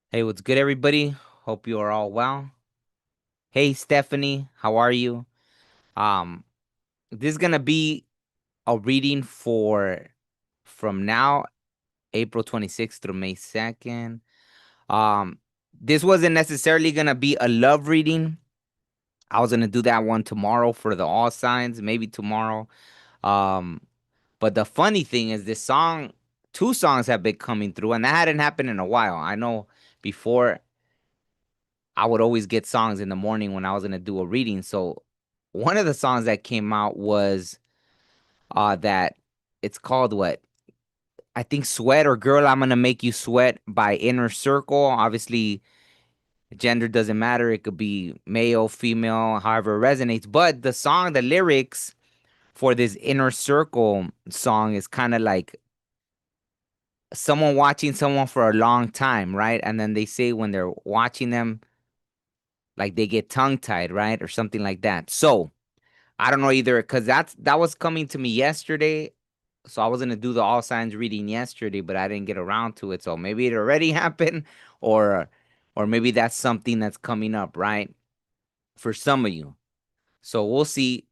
Hey, what's good, everybody? Hope you are all well. Hey, Stephanie, how are you? Um, this is gonna be a reading for from now, April 26th through May 2nd. Um, this wasn't necessarily gonna be a love reading. I was gonna do that one tomorrow for the all signs, maybe tomorrow. Um, but the funny thing is two songs have been coming through, and that hadn't happened in a while. I know before I would always get songs in the morning when I was gonna do a reading. So one of the songs that came out was that it's called what? I think Sweat or Girl, I'm Gonna Make You Sweat by Inner Circle. Obviously, gender doesn't matter. It could be male, female, however it resonates. But the lyrics for this Inner Circle song is kind of like someone watching someone for a long time, right? And then they say when they're watching them, like they get tongue tied, right? Or something like that. So I don't know either because that was coming to me yesterday. So I was gonna do the all signs reading yesterday, but I didn't get around to it. So maybe it already happened, or or maybe that's something that's coming up, right? For some of you. So we'll see.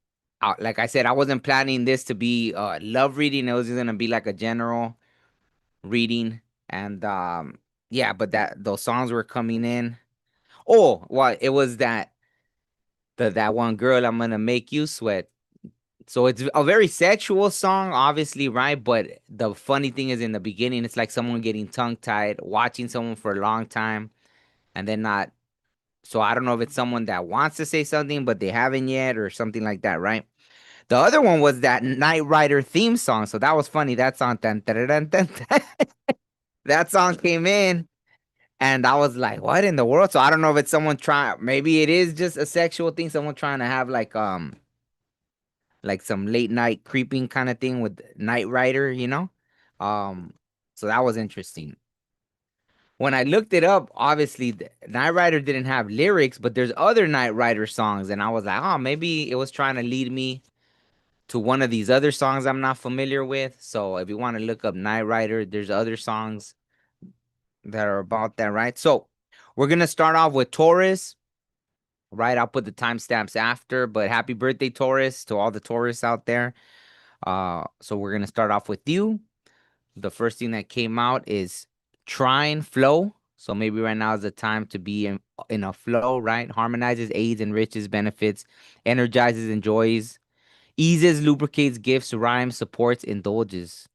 Like I said, I wasn't planning this to be a love reading. It was just gonna be like a general reading. And yeah, but that those songs were coming in. Oh, well, it was that one girl, I'm gonna make you sweat. So it's a very sexual song, obviously, right? But the funny thing is in the beginning, it's like someone getting tongue-tied, watching someone for a long time, and then not. So I don't know if it's someone that wants to say something, but they haven't yet, or something like that, right? The other one was that Knight Rider theme song. So that was funny. That song, dun, dun, dun, dun, dun. That song came in, and I was like, what in the world? So I don't know if it's someone trying, maybe it is just a sexual thing, someone trying to have like some late night creeping kind of thing with Knight Rider, you know? Um, so that was interesting. When I looked it up, obviously Knight Rider didn't have lyrics, but there's other Knight Rider songs, and I was like, oh, maybe it was trying to lead me to one of these other songs I'm not familiar with. So if you want to look up Knight Rider, there's other songs that are about that, right? So we're gonna start off with Taurus, right? I'll put the timestamps after, but happy birthday, Taurus, to all the Taurus out there. So we're gonna start off with you. The first thing that came out is trine flow. So maybe right now is the time to be in a flow, right? Harmonizes, aids, enriches, benefits, energizes, enjoys, eases, lubricates, gifts, rhymes, supports, indulges.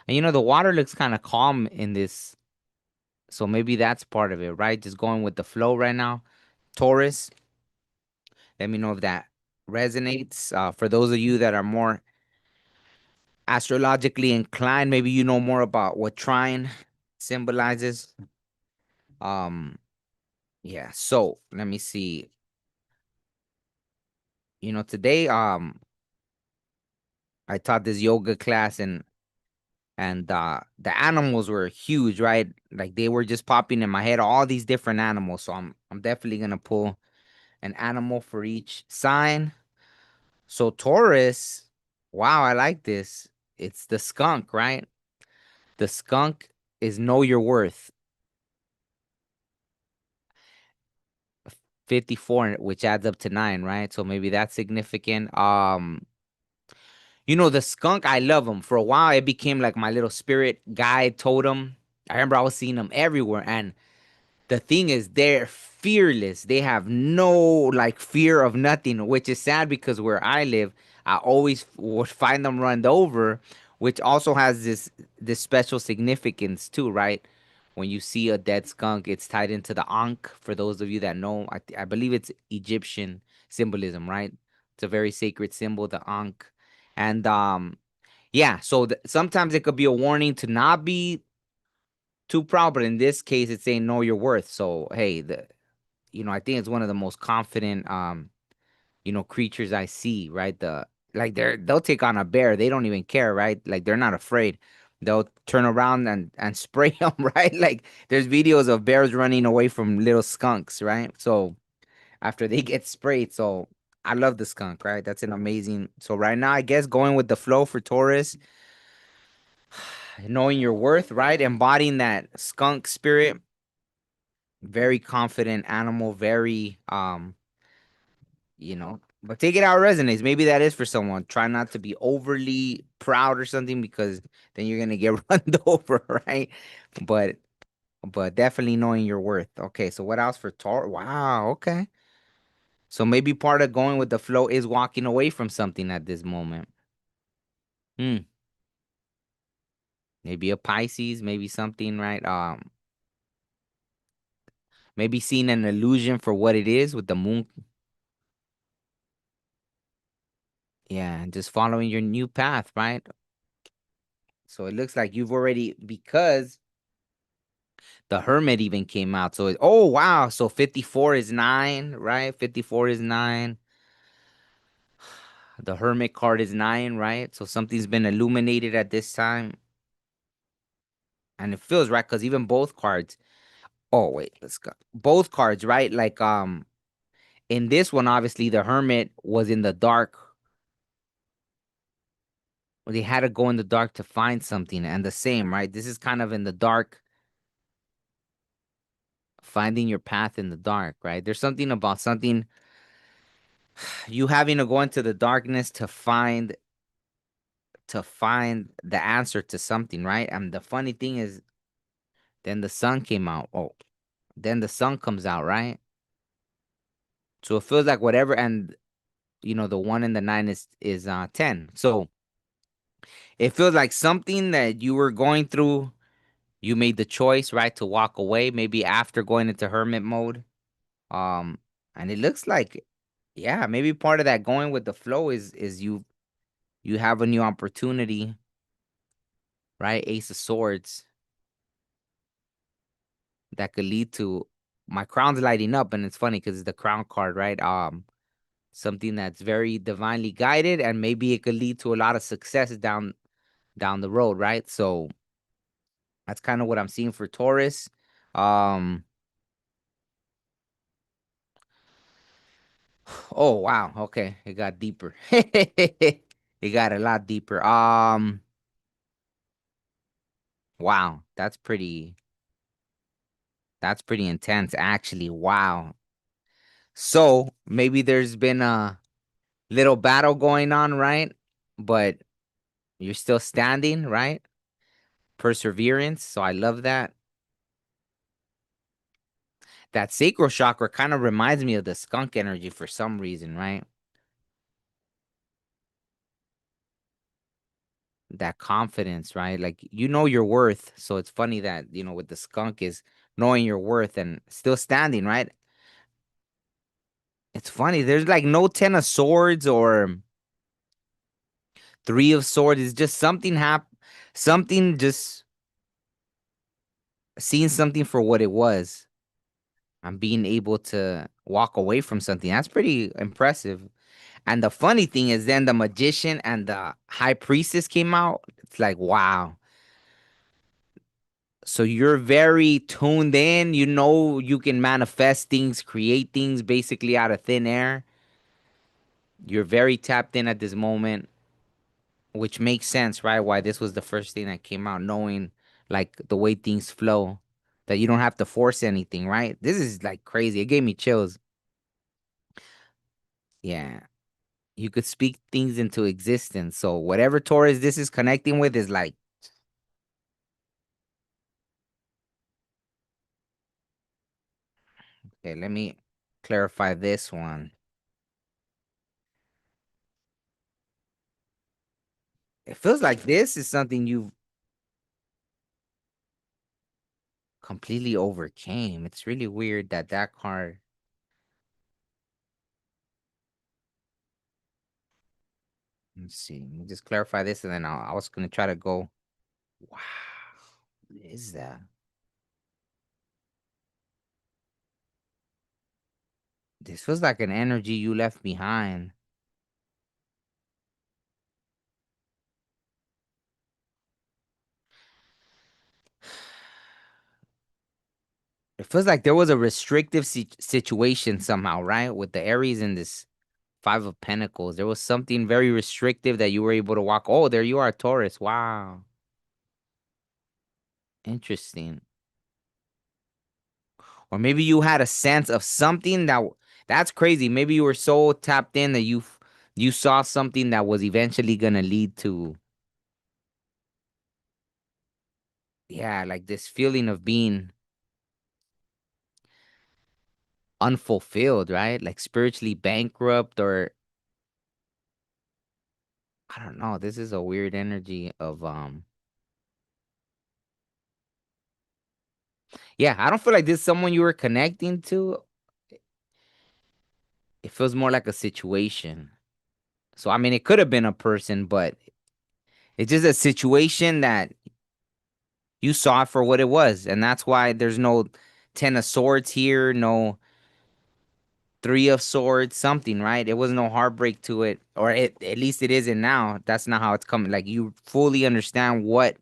And the water looks kind of calm in this. So maybe that's part of it, right? Just going with the flow right now. Taurus, let me know if that resonates. For those of you that are more astrologically inclined, maybe you know more about what trine symbolizes. Um, yeah, so let me see. Today I taught this yoga class and the animals were huge, right? Like they were just popping in my head, all these different animals. So I'm definitely gonna pull an animal for each sign. So Taurus, wow, I like this. It's the skunk, right? The skunk is know your worth. 54, which adds up to 9, right? So maybe that's significant. The skunk, I love him. For a while, it became like my little spirit guide totem. I remember I was seeing them everywhere. And the thing is, they're fearless. They have no like fear of nothing, which is sad because where I live, I always would find them run over which also has this special significance too, right? When you see a dead skunk, it's tied into the Ankh. For those of you that know, I believe it's Egyptian symbolism, right? It's a very sacred symbol, the Ankh, and yeah. So sometimes it could be a warning to not be too proud, but in this case, it's saying know your worth. So hey, I think it's one of the most confident creatures I see, right? They'll take on a bear. They don't even care, right? Like they're not afraid. They'll turn around and spray them, right? Like there's videos of bears running away from little skunks, right? So after they get sprayed, so I love the skunk, right? That's an amazing. So right now, I guess going with the flow for Taurus, knowing your worth, right? Embodying that skunk spirit, very confident animal, very but take it how it resonates. Maybe that is for someone. Try not to be overly proud or something because then you're gonna get run over, right? But but definitely knowing your worth. Okay, so what else for Taurus? Wow, okay. So maybe part of going with the flow is walking away from something at this moment. Hmm. Maybe a Pisces, maybe something, right? Maybe seeing an illusion for what it is with the moon. Yeah, and just following your new path, right? So it looks like you've already because the Hermit even came out. So oh wow, so 54 is 9, right? 54 is 9. The Hermit card is 9, right? So something's been illuminated at this time. And it feels right because even both cards. Oh wait, let's go. Both cards, right? Like in this one, obviously the Hermit was in the dark. They had to go in the dark to find something. And the same, right? This is kind of in the dark, finding your path in the dark, right? There's something about something you having to go into the darkness to find the answer to something, right? And the funny thing is, then the sun came out. Oh, then the sun comes out, right? So it feels like whatever, and the 1 and the 9 is 10. So it feels like something that you were going through, you made the choice, right, to walk away, maybe after going into hermit mode. Um, and it looks like, yeah, maybe part of that going with the flow is you have a new opportunity, right? Ace of Swords that could lead to my crown's lighting up, and it's funny because it's the crown card, right? Something that's very divinely guided, and maybe it could lead to a lot of success down the road, right? So that's kind of what I'm seeing for Taurus. Um, oh wow, okay, it got deeper. It got a lot deeper. Wow, that's pretty intense, actually. Wow. So maybe there's been a little battle going on, right? But you're still standing, right? Perseverance. So I love that. That sacral chakra kind of reminds me of the skunk energy for some reason, right? That confidence, right? Like you know your worth. So it's funny that, with the skunk is knowing your worth and still standing, right? It's funny. There's like no 10 of swords or 3 of swords. It's just something just seeing something for what it was. I'm being able to walk away from something. That's pretty impressive. And the funny thing is, then the magician and the high priestess came out. It's like, wow. So you're very tuned in. You know you can manifest things, create things basically out of thin air. You're very tapped in at this moment, which makes sense, right? Why this was the first thing that came out, knowing like the way things flow, that you don't have to force anything, right? This is like crazy. It gave me chills. Yeah. You could speak things into existence. So whatever Taurus this is connecting with is like, okay, let me clarify this one. It feels like this is something you've completely overcame. It's really weird that that card. Let's see. Let me just clarify this, and then I was gonna try to go. Wow, what is that? This feels like an energy you left behind. It feels like there was a restrictive situation somehow, right? With the Aries and this Five of Pentacles. There was something very restrictive that you were able to walk. Oh, there you are, Taurus. Wow. Interesting. Or maybe you had a sense of something that's crazy. Maybe you were so tapped in that you saw something that was eventually gonna lead to, yeah, like this feeling of being unfulfilled, right? Like spiritually bankrupt, or I don't know. This is a weird energy of yeah, I don't feel like this is someone you were connecting to. It feels more like a situation. So I mean, it could have been a person, but it's just a situation that you saw it for what it was, and that's why there's no Ten of Swords here, no Three of Swords, something, right? It was no heartbreak to it, or at least it isn't now. That's not how it's coming. Like you fully understand what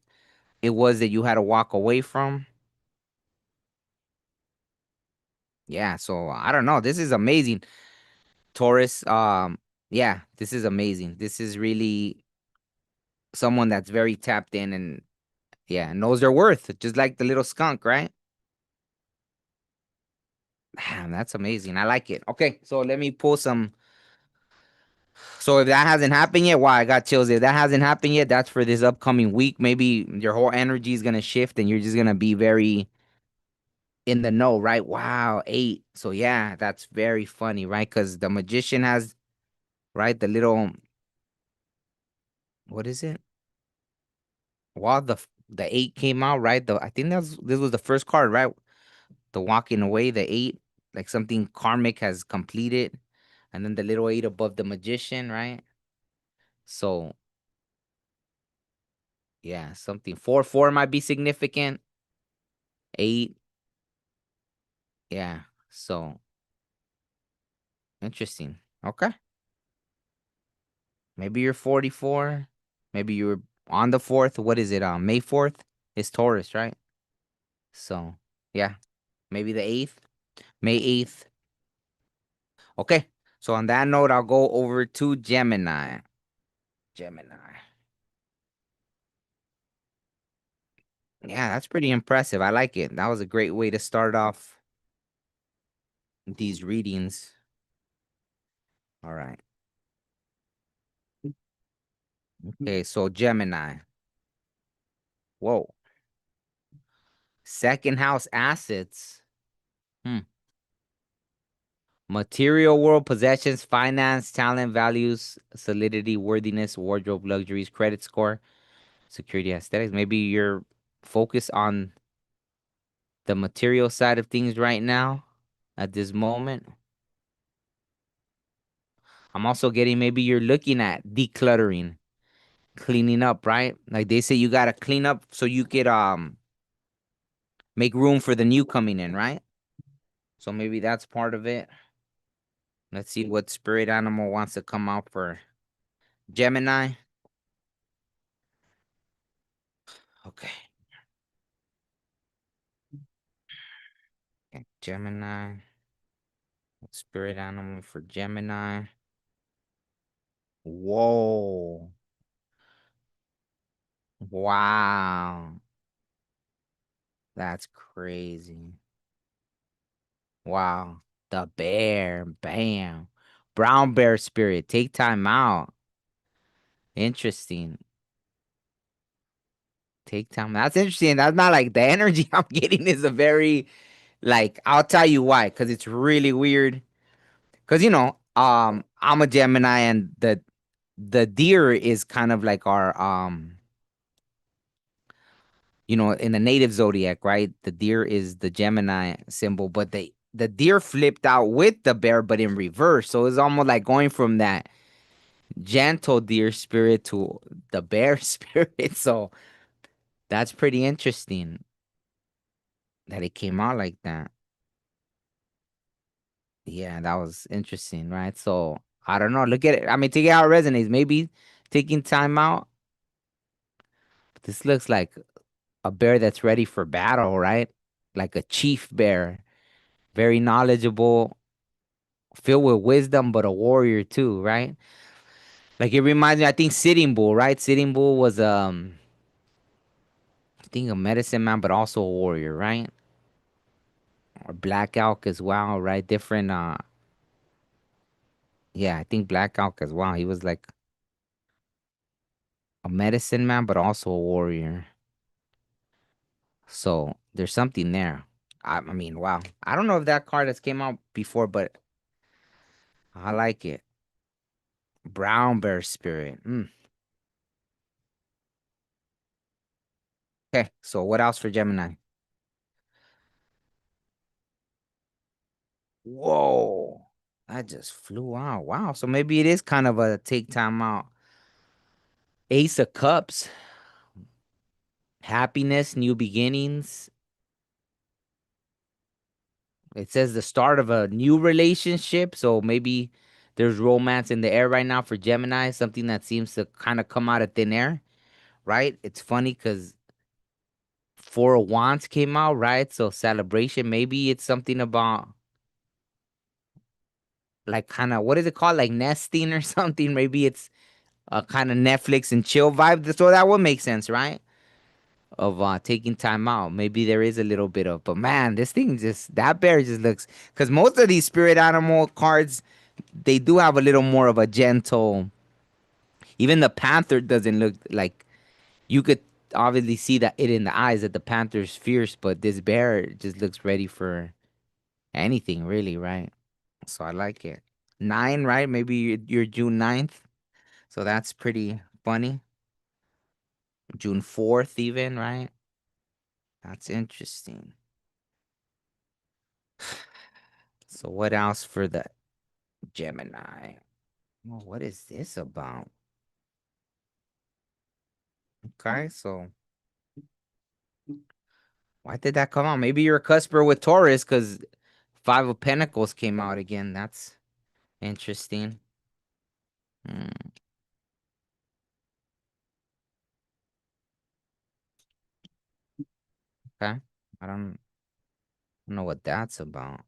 it was that you had to walk away from. Yeah, so I don't know. This is amazing, Taurus. Yeah, this is amazing. This is really someone that's very tapped in and yeah, knows their worth, just like the little skunk, right? Man, that's amazing. I like it. Okay, so let me pull some. So if that hasn't happened yet, wow, I got chills. If that hasn't happened yet, that's for this upcoming week. Maybe your whole energy is gonna shift and you're just gonna be very in the know, right? Wow, eight. So yeah, that's very funny, right? Because the magician has, right, the little, what is it? While the eight came out, right? I think this was the first card, right? The walking away, the eight, like something karmic has completed, and then the little eight above the magician, right? So yeah, something four might be significant. Eight, yeah. So interesting. Okay, maybe you're 44. Maybe you're on the fourth. What is it? May 4th is Taurus, right? So yeah, maybe the eighth, May 8th. Okay. So on that note, I'll go over to Gemini. Gemini. Yeah, that's pretty impressive. I like it. That was a great way to start off these readings. All right. Okay, so Gemini. Whoa. Second house assets. Hmm. Material world possessions, finance, talent, values, solidity, worthiness, wardrobe, luxuries, credit score, security, aesthetics. Maybe you're focused on the material side of things right now at this moment. I'm also getting maybe you're looking at decluttering, cleaning up, right? Like they say you gotta clean up so you could make room for the new coming in, right? So maybe that's part of it. Let's see what spirit animal wants to come out for Gemini. Okay. Okay, Gemini. Spirit animal for Gemini. Whoa. Wow. That's crazy. Wow. The bear. Bam. Brown bear spirit. Take time out. Interesting. Take time. That's interesting. That's not like the energy I'm getting is a very like I'll tell you why, because it's really weird. Because I'm a Gemini and the deer is kind of like our in the native zodiac, right? The deer is the Gemini symbol, but the deer flipped out with the bear, but in reverse. So it's almost like going from that gentle deer spirit to the bear spirit. So that's pretty interesting that it came out like that. Yeah, that was interesting, right? So I don't know. Look at it. I mean, take it how it resonates. Maybe taking time out. But this looks like a bear that's ready for battle, right? Like a chief bear, very knowledgeable, filled with wisdom, but a warrior too, right? Like it reminds me, I think Sitting Bull, right? Sitting Bull was I think a medicine man, but also a warrior, right? Or Black Elk as well, right? Different yeah, I think Black Elk as well. He was like a medicine man, but also a warrior. So there's something there. I mean, wow. I don't know if that card has came out before, but I like it. Brown bear spirit. Okay, so what else for Gemini? Whoa, that just flew out. Wow, so maybe it is kind of a take time out. Ace of Cups, happiness, new beginnings. It says the start of a new relationship, so maybe there's romance in the air right now for Gemini, something that seems to kind of come out of thin air, right? It's funny because Four of Wands came out, right? So celebration, maybe it's something about like kind of what is it called, like nesting or something. Maybe it's a kind of Netflix and chill vibe. So that would make sense, right? Of taking time out. Maybe there is a little bit of, but man, this thing just that bear just looks because most of these spirit animal cards they do have a little more of a gentle. Even the panther doesn't look like you could obviously see that it in the eyes that the panther's fierce, but this bear just looks ready for anything, really, right? So I like it. Nine, right? Maybe you're June 9th. So that's pretty funny. June 4th, even, right? That's interesting. So what else for the Gemini? Well, what is this about? Okay, so why did that come out? Maybe you're a cusper with Taurus because Five of Pentacles came out again. That's interesting. Hmm, okay. I don't know what that's about.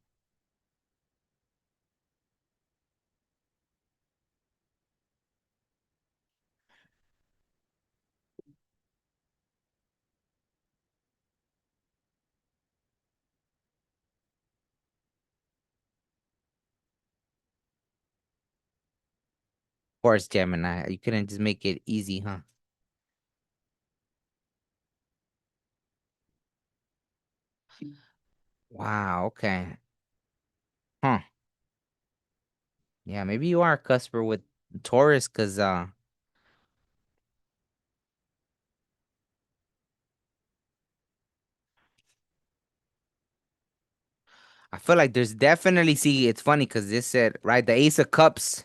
Of course, Gemini. You couldn't just make it easy, huh? Wow, okay. Huh. Yeah, maybe you are a cusper with Taurus because I feel like there's definitely see it's funny because this said right the Ace of Cups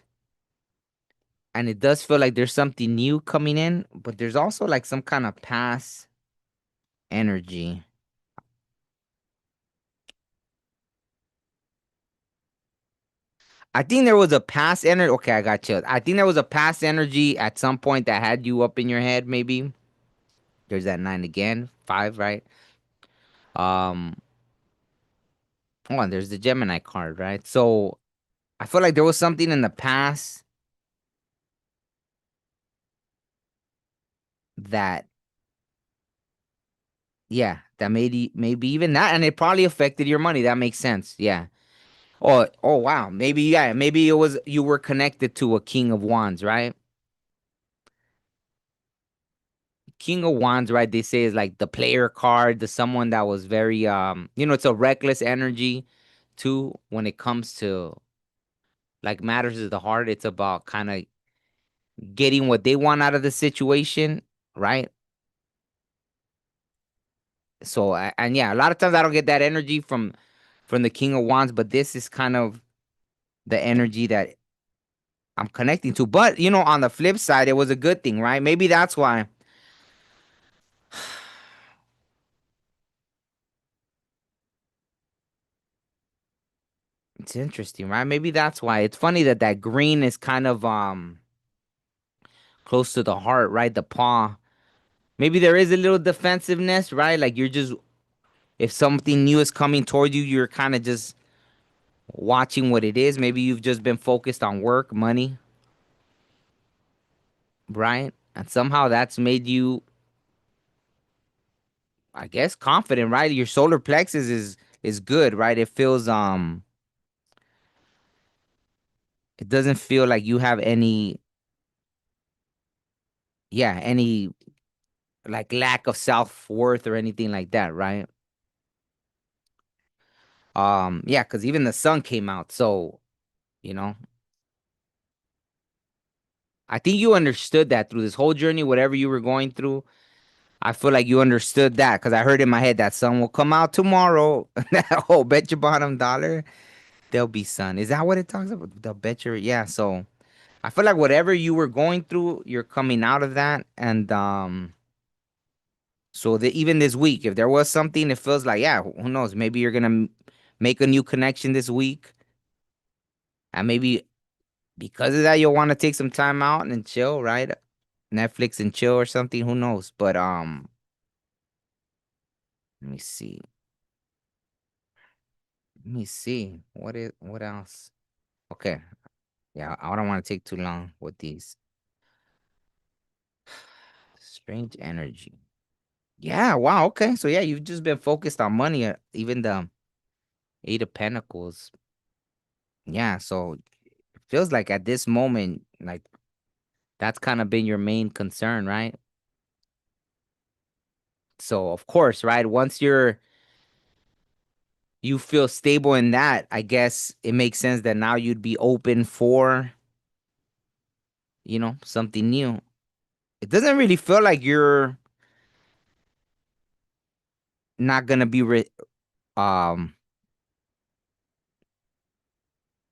and it does feel like there's something new coming in, but there's also like some kind of past energy. I think there was a past energy. Okay, I got chilled. I think there was a past energy at some point that had you up in your head. Maybe there's that nine again, five, right? Um, oh, and there's the Gemini card, right? So I feel like there was something in the past that, yeah, that maybe even that, and it probably affected your money. That makes sense. Yeah. Oh, wow. Maybe yeah. Maybe it was you were connected to a King of Wands, right? King of Wands, right? They say is like the player card, the someone that was very it's a reckless energy too when it comes to like matters of the heart. It's about kind of getting what they want out of the situation, right? So and yeah, a lot of times I don't get that energy from the King of Wands, but this is kind of the energy that I'm connecting to. But on the flip side, it was a good thing, right? Maybe that's why. It's interesting, right? Maybe that's why. It's funny that that green is kind of close to the heart, right? The paw. Maybe there is a little defensiveness, right? Like you're just if something new is coming toward you, you're kind of just watching what it is. Maybe you've just been focused on work, money, right? And somehow that's made you, I guess, confident, right? Your solar plexus is good, right? It feels it doesn't feel like you have any, yeah, any like lack of self-worth or anything like that, right? Yeah, because even the sun came out, so you know, I think you understood that through this whole journey, whatever you were going through. I feel like you understood that because I heard in my head that sun will come out tomorrow. Oh, bet your bottom dollar there'll be sun. Is that what it talks about? The bet your yeah. So I feel like whatever you were going through, you're coming out of that, and so that even this week, if there was something, it feels like yeah, who knows? Maybe you're gonna make a new connection this week, and maybe because of that, you'll want to take some time out and chill, right? Netflix and chill or something. Who knows? But let me see. Let me see. What else? Okay. Yeah, I don't want to take too long with these. Strange energy. Yeah, wow, okay. So yeah, you've just been focused on money, even the Eight of Pentacles. Yeah, so it feels like at this moment, like that's kind of been your main concern, right? So of course, right, once you feel stable in that, I guess it makes sense that now you'd be open for, something new. It doesn't really feel like you're not gonna be um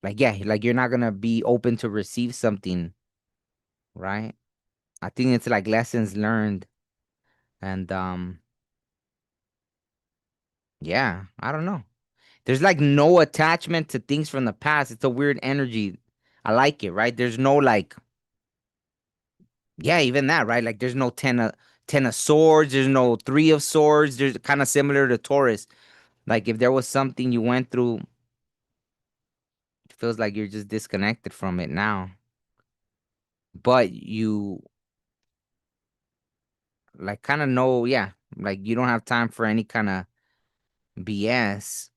like yeah, like you're not gonna be open to receive something, right? I think it's like lessons learned and yeah, I don't know. There's like no attachment to things from the past. It's a weird energy. I like it, right? There's no like yeah, even that, right? Like there's no ten of swords, there's no three of swords. There's kind of similar to Taurus. Like if there was something you went through, it feels like you're just disconnected from it now. But you like kind of know, yeah, like you don't have time for any kind of BS.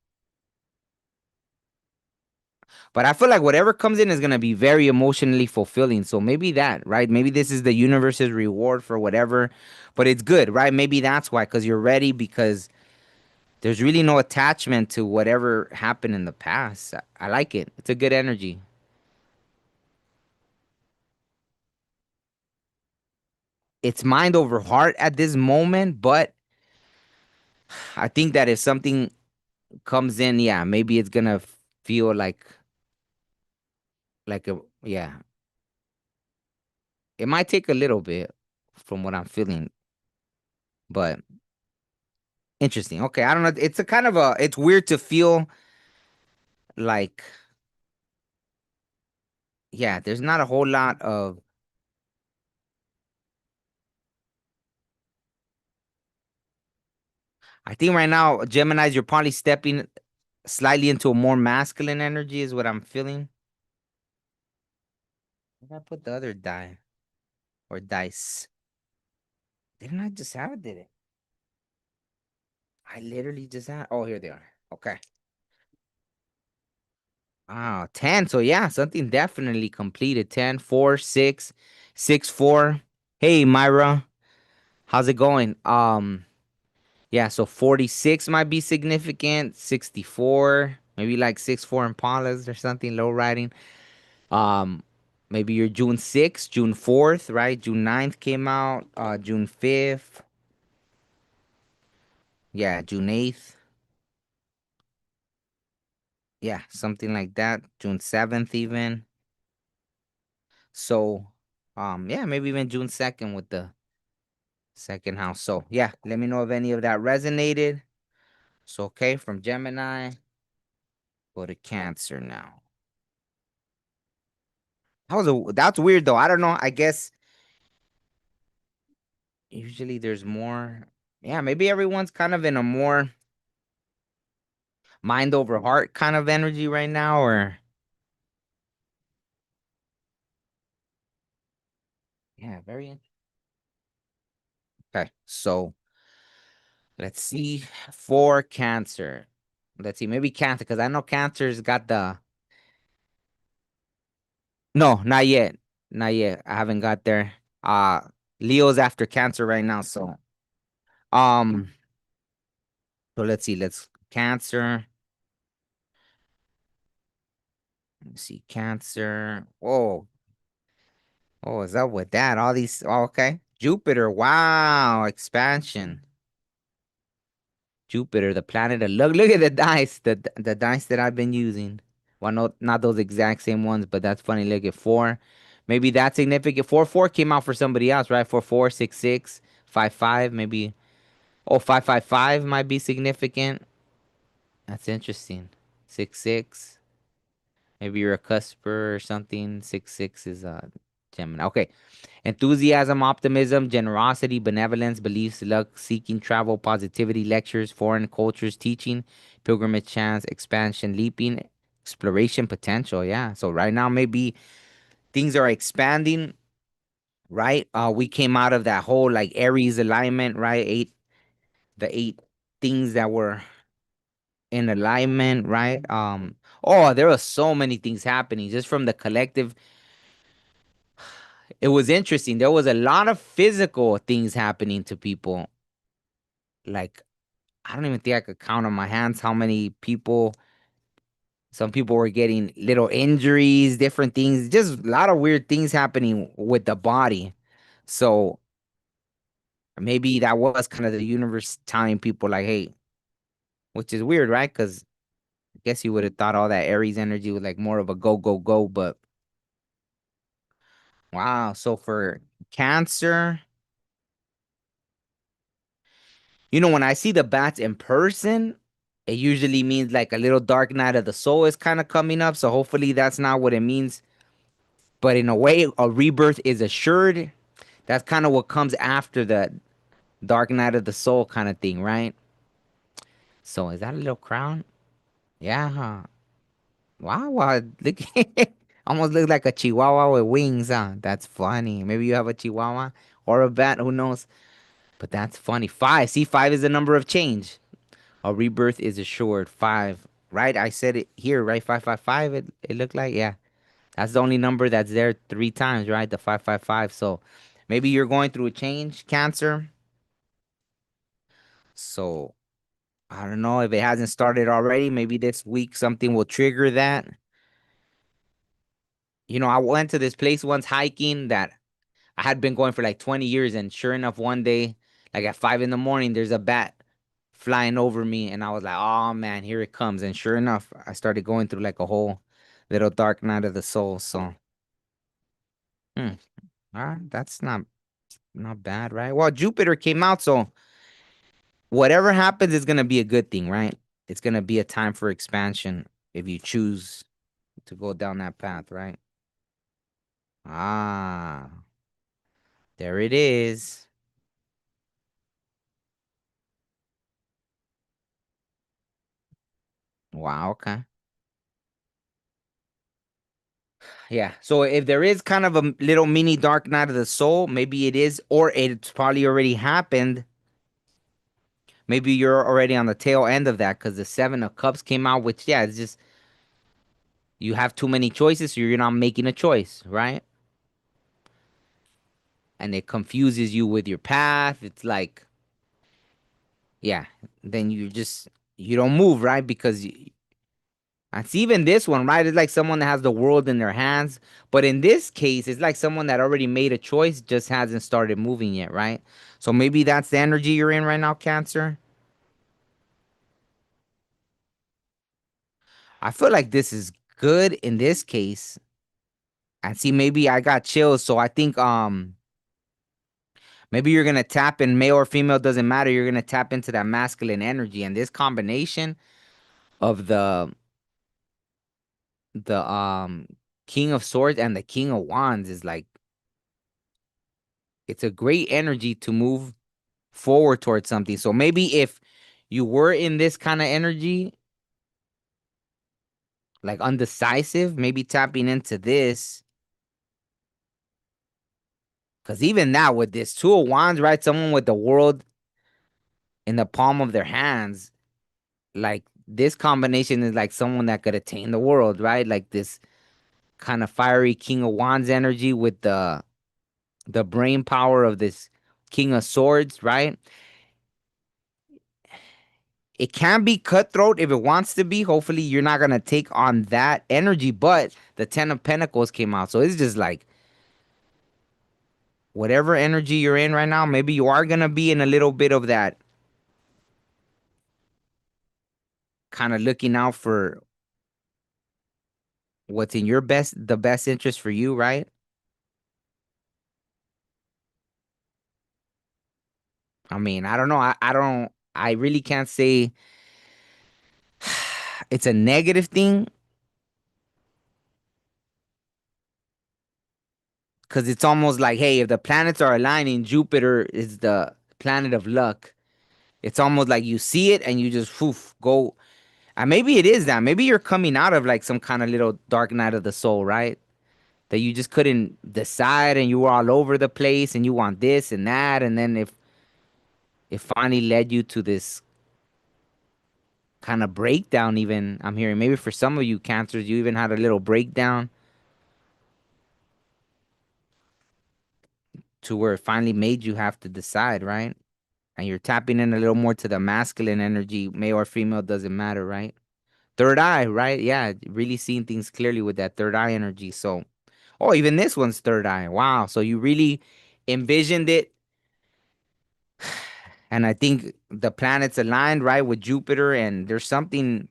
But I feel like whatever comes in is gonna be very emotionally fulfilling. So maybe that, right? Maybe this is the universe's reward for whatever. But it's good, right? Maybe that's why, because you're ready, because there's really no attachment to whatever happened in the past. I like it. It's a good energy. It's mind over heart at this moment, but I think that if something comes in, yeah, maybe it's gonna feel like a yeah. It might take a little bit from what I'm feeling, but interesting. Okay, I don't know. It's a kind of it's weird to feel like yeah, there's not a whole lot of I think right now, Geminis, you're probably stepping slightly into a more masculine energy is what I'm feeling. Where did I put the other die or dice? Didn't I just have it? Did it? I literally just had. Oh, here they are. Okay. Ah, 10. So yeah, something definitely completed. 10, 4, 6, 6, 4. Hey, Myra, how's it going? Yeah, so 46 might be significant. 64, maybe like 6'4" Impalas or something, low riding. Um, Maybe your June 6th, June 4th, right? June 9th came out, June 5th. Yeah, June 8th. Yeah, something like that. June 7th even. So, yeah, maybe even June 2nd with the second house. So, yeah, let me know if any of that resonated. So, okay, from Gemini, go to Cancer now. That's weird though. I don't know. I guess usually there's more. Yeah, maybe everyone's kind of in a more mind over heart kind of energy right now, or yeah, okay. So let's see for Cancer. Let's see, maybe Cancer, because I know Cancer's got the no, not yet. Not yet. I haven't got there. Uh Leo's after Cancer right now, so um so let's see, let's Cancer. Let's see, Cancer. Oh, is up with that? All these, oh, okay. Jupiter, wow, expansion. Jupiter, the planet of luck. Look at the dice, the dice that I've been using. Well, no, not those exact same ones, but that's funny. Look at four. Maybe that's significant. 4 4 came out for somebody else, right? 4 4 6 6 5 5. Maybe. Oh, 5 5 5 might be significant. That's interesting. 6 6. Maybe you're a cusper or something. 6 6 is Gemini. Okay. Enthusiasm, optimism, generosity, benevolence, beliefs, luck, seeking, travel, positivity, lectures, foreign cultures, teaching, pilgrimage, chance, expansion, leaping, exploration, potential. Yeah. So right now, maybe things are expanding, right? We came out of that whole like Aries alignment, right? The eight things that were in alignment, right? Oh, there were so many things happening just from the collective. It was interesting. There was a lot of physical things happening to people. Like, I don't even think I could count on my hands how many people, some people were getting little injuries, different things, just a lot of weird things happening with the body. So maybe that was kind of the universe telling people, like, hey, which is weird, right? Because I guess you would have thought all that Aries energy was like more of a go, go, go. But wow. So for Cancer, when I see the bats in person, it usually means like a little dark night of the soul is kind of coming up. So hopefully that's not what it means. But in a way, a rebirth is assured. That's kind of what comes after the dark night of the soul kind of thing, right? So is that a little crown? Yeah. Huh? Wow. Wow. Look, almost looks like a chihuahua with wings, huh? That's funny. Maybe you have a chihuahua or a bat, who knows? But that's funny. Five. See, five is the number of change. A rebirth is assured. Five. Right? I said it here, right? 555. It looked like, yeah. That's the only number that's there three times, right? The 555. So maybe you're going through a change, Cancer. So I don't know if it hasn't started already. Maybe this week something will trigger that. I went to this place once hiking that I had been going for like 20 years, and sure enough, one day, like at 5 in the morning, there's a bat flying over me, and I was like, "Oh man, here it comes!" And sure enough, I started going through like a whole little dark night of the soul. So, hmm, all right, that's not bad, right? Well, Jupiter came out, so whatever happens is gonna be a good thing, right? It's gonna be a time for expansion if you choose to go down that path, right? Ah, there it is. Wow, okay. Yeah. So if there is kind of a little mini dark night of the soul, maybe it is, or it's probably already happened. Maybe you're already on the tail end of that because the Seven of Cups came out, which, yeah, it's just you have too many choices, so you're not making a choice, right? And it confuses you with your path. It's like, yeah, then you don't move, right? Because And see, even this one, right? It's like someone that has the world in their hands. But in this case, it's like someone that already made a choice, just hasn't started moving yet, right? So maybe that's the energy you're in right now, Cancer. I feel like this is good in this case. And see, maybe I got chills. So I think maybe you're gonna tap in, male or female, doesn't matter. You're gonna tap into that masculine energy. And this combination of the King of Swords and the King of Wands is like, it's a great energy to move forward towards something. So maybe if you were in this kind of energy, like undecisive, maybe tapping into this. Because even now, with this Two of Wands, right? Someone with the world in the palm of their hands, like this combination is like someone that could attain the world, right? Like this kind of fiery King of Wands energy with the brain power of this King of Swords, right? It can be cutthroat if it wants to be. Hopefully, you're not gonna take on that energy. But the Ten of Pentacles came out, so it's just like whatever energy you're in right now, maybe you are gonna be in a little bit of that kind of looking out for what's in your the best interest for you, right? I mean, I don't know. I don't. I really can't say it's a negative thing because it's almost like, hey, if the planets are aligning, Jupiter is the planet of luck. It's almost like you see it and you just poof, go. And maybe it is that. Maybe you're coming out of like some kind of little dark night of the soul, right? That you just couldn't decide and you were all over the place and you want this and that. And then if it finally led you to this kind of breakdown, even I'm hearing maybe for some of you cancers, you even had a little breakdown to where it finally made you have to decide, right? And you're tapping in a little more to the masculine energy, male or female, doesn't matter, right? Third eye, right? Yeah, really seeing things clearly with that third eye energy. So, oh, even this one's third eye. Wow. So you really envisioned it. And I think the planets aligned, right, with Jupiter, and there's something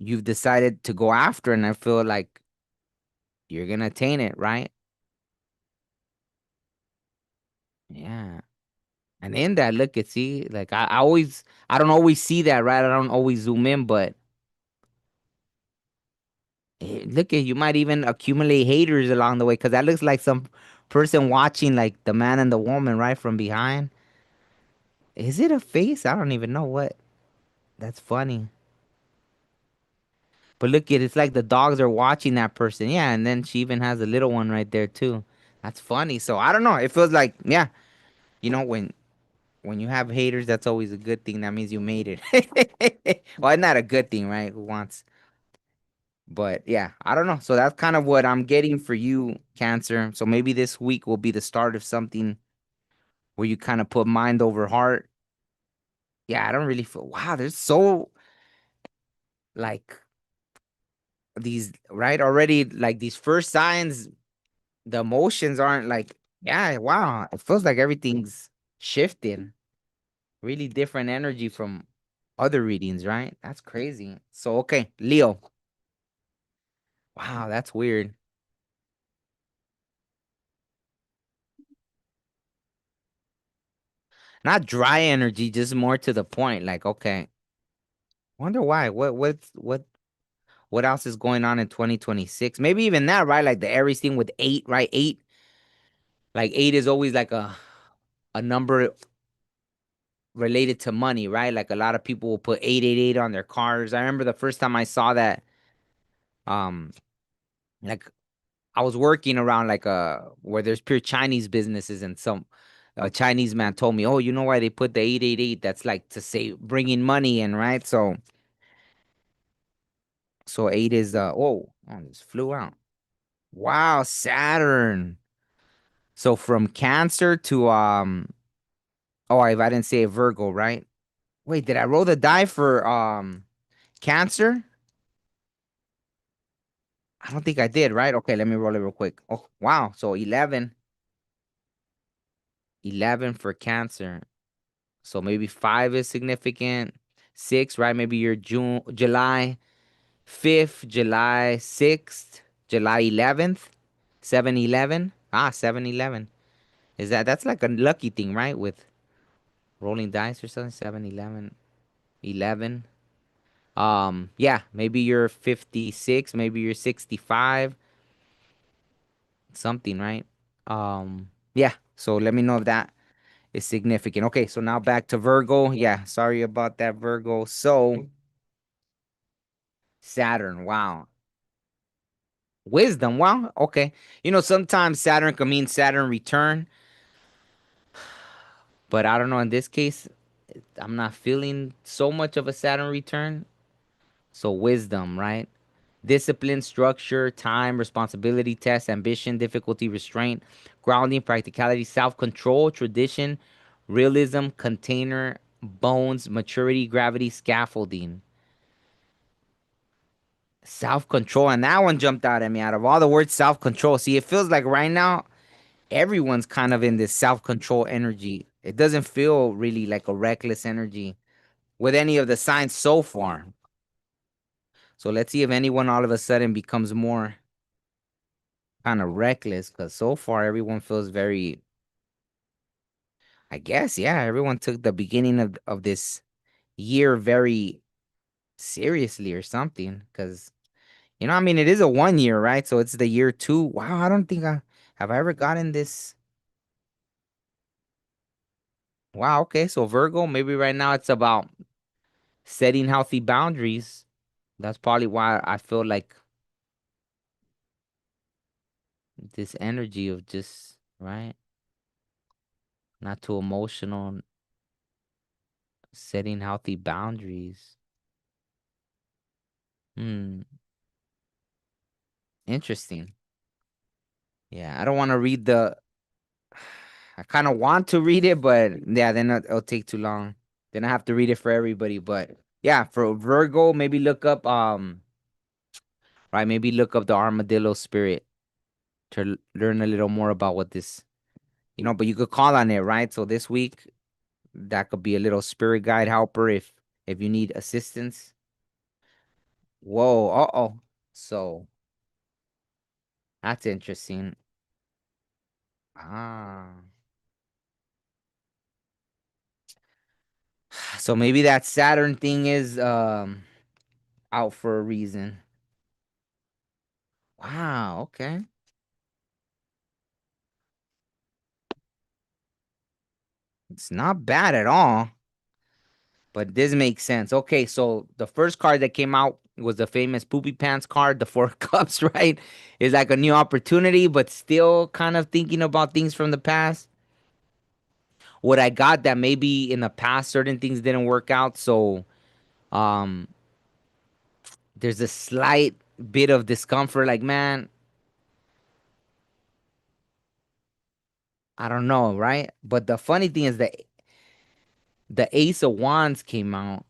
you've decided to go after. And I feel like you're going to attain it, right? Yeah. And in that, look at see, like I don't always see that, right? I don't always zoom in, but look at you might even accumulate haters along the way because that looks like some person watching like the man and the woman right from behind. Is it a face? I don't even know what. That's funny. But look at it's like the dogs are watching that person. Yeah, and then she even has a little one right there too. That's funny. So I don't know. It feels like yeah, when you have haters, that's always a good thing. That means you made it. Well, it's not a good thing, right? Who wants? But yeah, I don't know. So that's kind of what I'm getting for you, Cancer. So maybe this week will be the start of something where you kind of put mind over heart. Yeah, I don't really feel, wow, there's so like these, right? Already, like these first signs, the emotions aren't like, yeah, wow. It feels like everything's shifting. Really different energy from other readings, right? That's crazy. So, okay, Leo. Wow, that's weird. Not dry energy, just more to the point. Like, okay, wonder why. What else is going on in 2026? Maybe even that, right? Like the Aries thing with eight, right? Eight, like eight is always like a number related to money, right? Like a lot of people will put 888 on their cars. I remember the first time I saw that, um, like I was working around like where there's pure Chinese businesses and some a Chinese man told me, "Oh, you know why they put the 888? That's like to say bringing money in, right?" So eight is oh, this flew out. Wow, Saturn. So from Cancer to oh, I didn't say Virgo, right? Wait, did I roll the die for Cancer. I don't think I did, right? Okay, let me roll it real quick. Oh, wow. So 11. 11 for Cancer. So maybe 5 is significant. 6, right? Maybe you're July 5th, July 6th, July 11th, 7/11. Ah, 7/11. That's like a lucky thing, right? With rolling dice or something. 7/11, 11. Yeah, maybe you're 56, maybe you're 65, something, right? Yeah. So let me know if that is significant. Okay, so now back to Virgo. Yeah, sorry about that, Virgo. So Saturn, wow. Wisdom, wow. Okay. Sometimes Saturn can mean Saturn return, but I don't know. In this case, I'm not feeling so much of a Saturn return. So wisdom, right? Discipline, structure, time, responsibility, test, ambition, difficulty, restraint, grounding, practicality, self-control, tradition, realism, container, bones, maturity, gravity, scaffolding. Self-control. And that one jumped out at me out of all the words, self-control. See, it feels like right now everyone's kind of in this self-control energy. It doesn't feel really like a reckless energy with any of the signs so far. So let's see if anyone all of a sudden becomes more kind of reckless because so far everyone feels very, I guess, yeah, everyone took the beginning of this year very seriously or something. Because, I mean, it is a 1 year, right? So it's the year two. Wow, I don't think I have I ever gotten this. Wow, okay. So Virgo, maybe right now it's about setting healthy boundaries. That's probably why I feel like this energy of just, right? Not too emotional, setting healthy boundaries. Hmm, interesting. Yeah, I don't want to read I kind of want to read it, but yeah, then it'll take too long. Then I have to read it for everybody. But yeah, for Virgo, maybe look up right, maybe look up the armadillo spirit to learn a little more about what this, but you could call on it, right? So this week that could be a little spirit guide helper if you need assistance. Whoa, uh-oh. So that's interesting. Ah. So maybe that Saturn thing is out for a reason. Wow, okay. It's not bad at all, but this makes sense. Okay, so the first card that came out was the famous poopy pants card, the Four of Cups, right? It's like a new opportunity, but still kind of thinking about things from the past. What I got that maybe in the past certain things didn't work out, so um there's a slight bit of discomfort, like, man, I don't know, right? But the funny thing is that the Ace of Wands came out.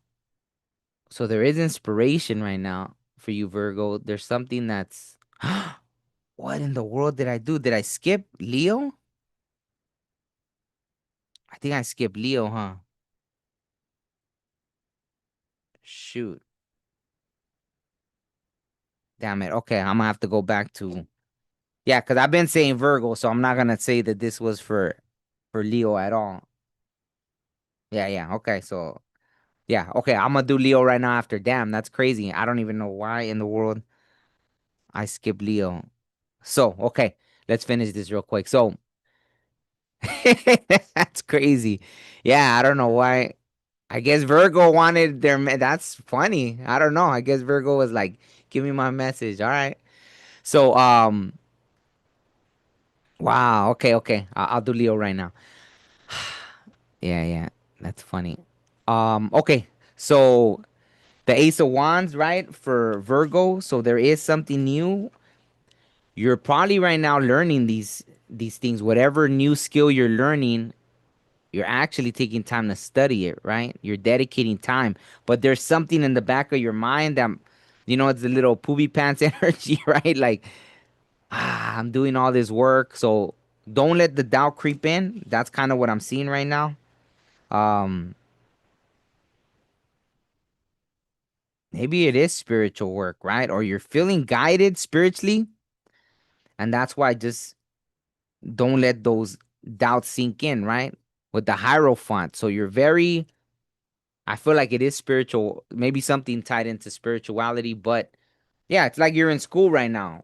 So there is inspiration right now for you, Virgo. There's something that's what in the world did I do? Did I skip Leo? I think I skipped Leo, huh? Shoot. Damn it. Okay, I'm gonna have to go back to yeah, because I've been saying Virgo, so I'm not gonna say that this was for Leo at all. Yeah, yeah. Okay, so yeah, okay, I'm gonna do Leo right now after. Damn, that's crazy. I don't even know why in the world I skipped Leo. So, okay, let's finish this real quick. So that's crazy. Yeah, I don't know why. I guess Virgo wanted that's funny. I don't know. I guess Virgo was like, "Give me my message." All right. So, wow. Okay, okay. I'll do Leo right now. Yeah, yeah. That's funny. Okay. So the Ace of Wands, right, for Virgo. So there is something new. You're probably right now learning these things. Whatever new skill you're learning, You're actually taking time to study it, right? You're dedicating time. But there's something in the back of your mind that, it's the little poopy pants energy, right? Like, I'm doing all this work. So don't let the doubt creep in. That's kind of what I'm seeing right now. Um, Maybe it is spiritual work, right? Or you're feeling guided spiritually. And that's why just don't let those doubts sink in, right? With the Hierophant. So you're very, I feel like it is spiritual, maybe something tied into spirituality, but yeah, it's like you're in school right now.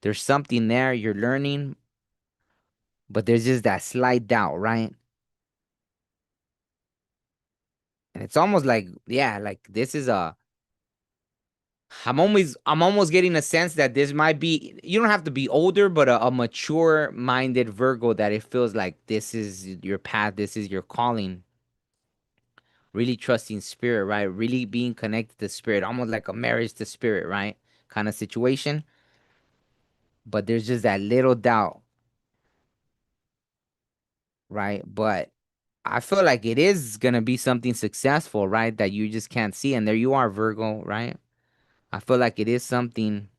There's something there, you're learning, but there's just that slight doubt, right? And it's almost like, yeah, like this is a, I'm almost getting a sense that this might be, you don't have to be older, but a mature minded Virgo that it feels like this is your path, this is your calling. Really trusting spirit, right? Really being connected to spirit, almost like a marriage to spirit, right? Kind of situation. But there's just that little doubt, right? But I feel like it is gonna be something successful, right? That you just can't see. And there you are, Virgo, right? I feel like it is something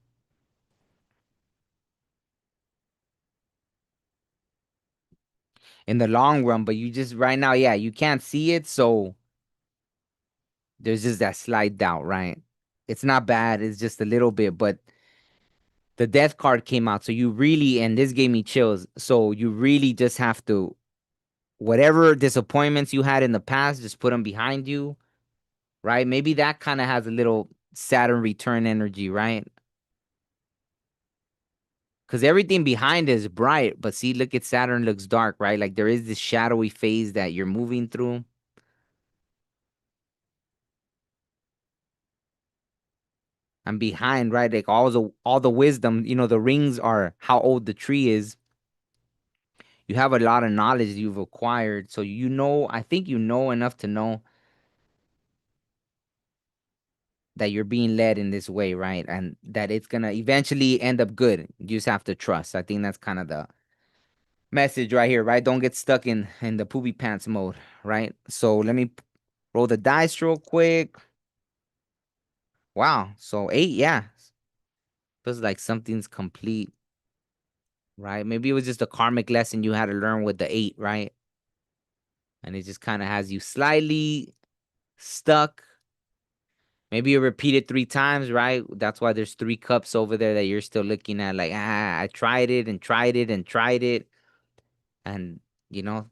in the long run, but you just right now, yeah, you can't see it, so there's just that slight doubt, right? It's not bad, it's just a little bit, but the death card came out, so you really, and this gave me chills. So you really just have to, whatever disappointments you had in the past, just put them behind you, right? Maybe that kind of has a little Saturn return energy, right? Because everything behind is bright, but see, look at Saturn looks dark, right? Like there is this shadowy phase that you're moving through. And behind, right? Like all the wisdom, the rings are how old the tree is. You have a lot of knowledge you've acquired. So I think you know enough to know that you're being led in this way, right? And that it's gonna eventually end up good. You just have to trust. I think that's kind of the message right here, right? Don't get stuck in the poopy pants mode, right? So let me roll the dice real quick. Wow. So 8, yeah. Feels like something's complete, right? Maybe it was just a karmic lesson you had to learn with the 8, right? And it just kind of has you slightly stuck. Maybe you repeat it 3 times, right? That's why there's 3 cups over there that you're still looking at, like, I tried it and tried it and tried it. And, you know,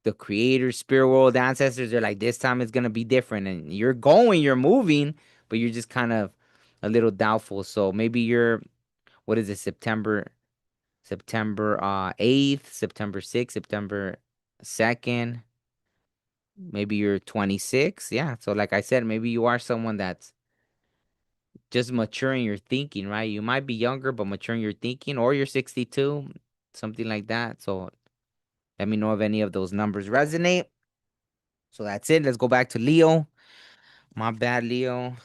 the creators, spirit world, ancestors are like, this time it's going to be different. And you're moving, but you're just kind of a little doubtful. So maybe what is it, September 8th, September 6th, September 2nd. Maybe you're 26. Yeah. So like I said, maybe you are someone that's just maturing your thinking, right? You might be younger, but maturing your thinking, or you're 62, something like that. So let me know if any of those numbers resonate. So that's it. Let's go back to Leo. My bad, Leo.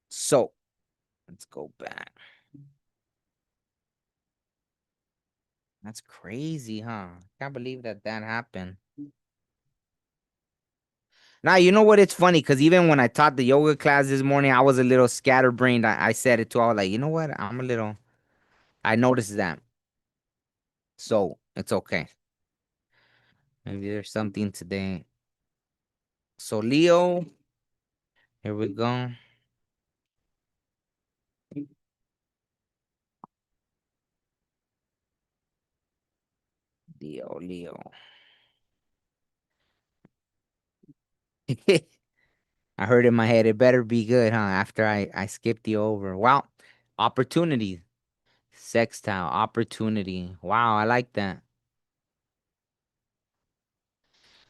So let's go back. That's crazy, huh? Can't believe that happened. Now, you know what? It's funny because even when I taught the yoga class this morning, I was a little scatterbrained. I said it too. I was like, you know what? I noticed that. So it's okay. Maybe there's something today. So, Leo, here we go. Leo. I heard in my head, it better be good, huh? After I skipped the over. Wow. Opportunity. Sextile. Opportunity. Wow. I like that.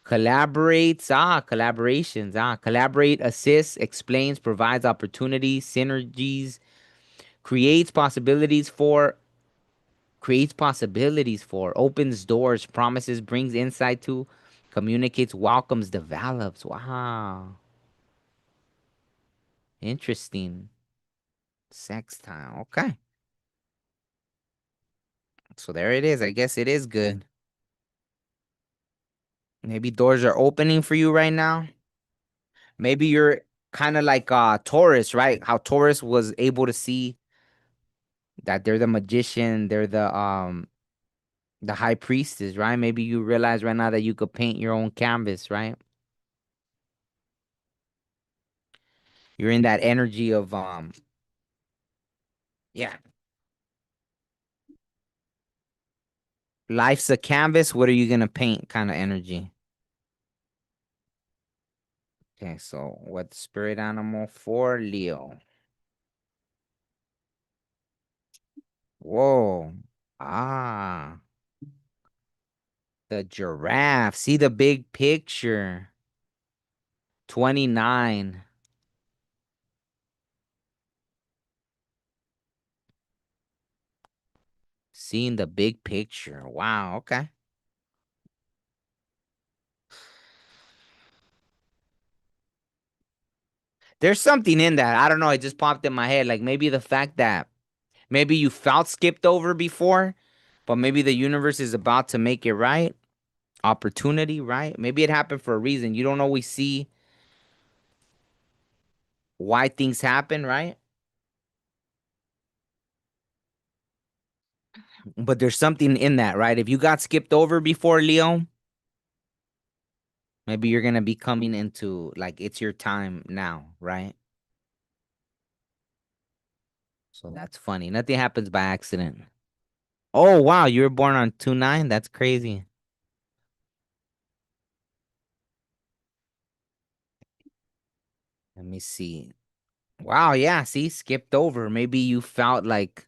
Collaborates. Collaborations. Collaborate, assists, explains, provides opportunities, synergies, creates possibilities for, opens doors, promises, brings insight to, communicates, welcomes, develops. Wow. Interesting. Sextile. Okay. So there it is. I guess it is good. Maybe doors are opening for you right now. Maybe you're kind of like Taurus, right? How Taurus was able to see that they're the magician, they're the high priestess, right? Maybe you realize right now that you could paint your own canvas, right? You're in that energy of yeah, life's a canvas. What are you gonna paint? Kind of energy. Okay, so what spirit animal for Leo? Whoa. Ah, the giraffe. See the big picture. 29. Seeing the big picture. Wow, okay. There's something in that. I don't know. It just popped in my head. Like maybe the fact that maybe you felt skipped over before, but maybe the universe is about to make it right. Opportunity, right? Maybe it happened for a reason. You don't always see why things happen, right? But there's something in that, right? If you got skipped over before, Leo, maybe you're gonna be coming into like it's your time now, right? So that's funny. Nothing happens by accident. Oh wow, you were born on 2/9? That's crazy. Let me see. Wow, yeah, see, skipped over. Maybe you felt like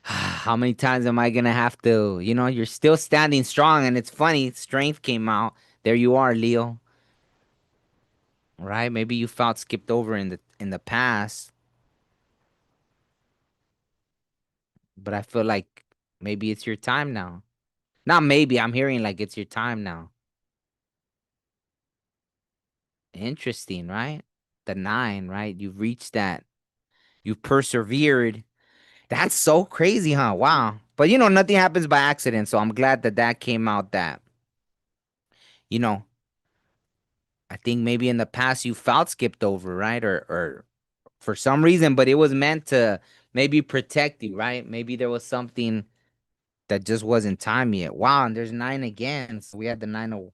how many times am I gonna have to, you're still standing strong and it's funny, strength came out. There you are, Leo. Right? Maybe you felt skipped over in the past, but I feel like maybe it's your time now. Not maybe, I'm hearing like it's your time now. Interesting, right? The 9, right? You've reached that. You've persevered. That's so crazy, huh? Wow. But nothing happens by accident, so I'm glad that that came out that, you know, I think maybe in the past you felt skipped over, right? Or for some reason, but it was meant to maybe protect you, right? Maybe there was something that just wasn't time yet. Wow, and there's 9 again. So we had the 9 of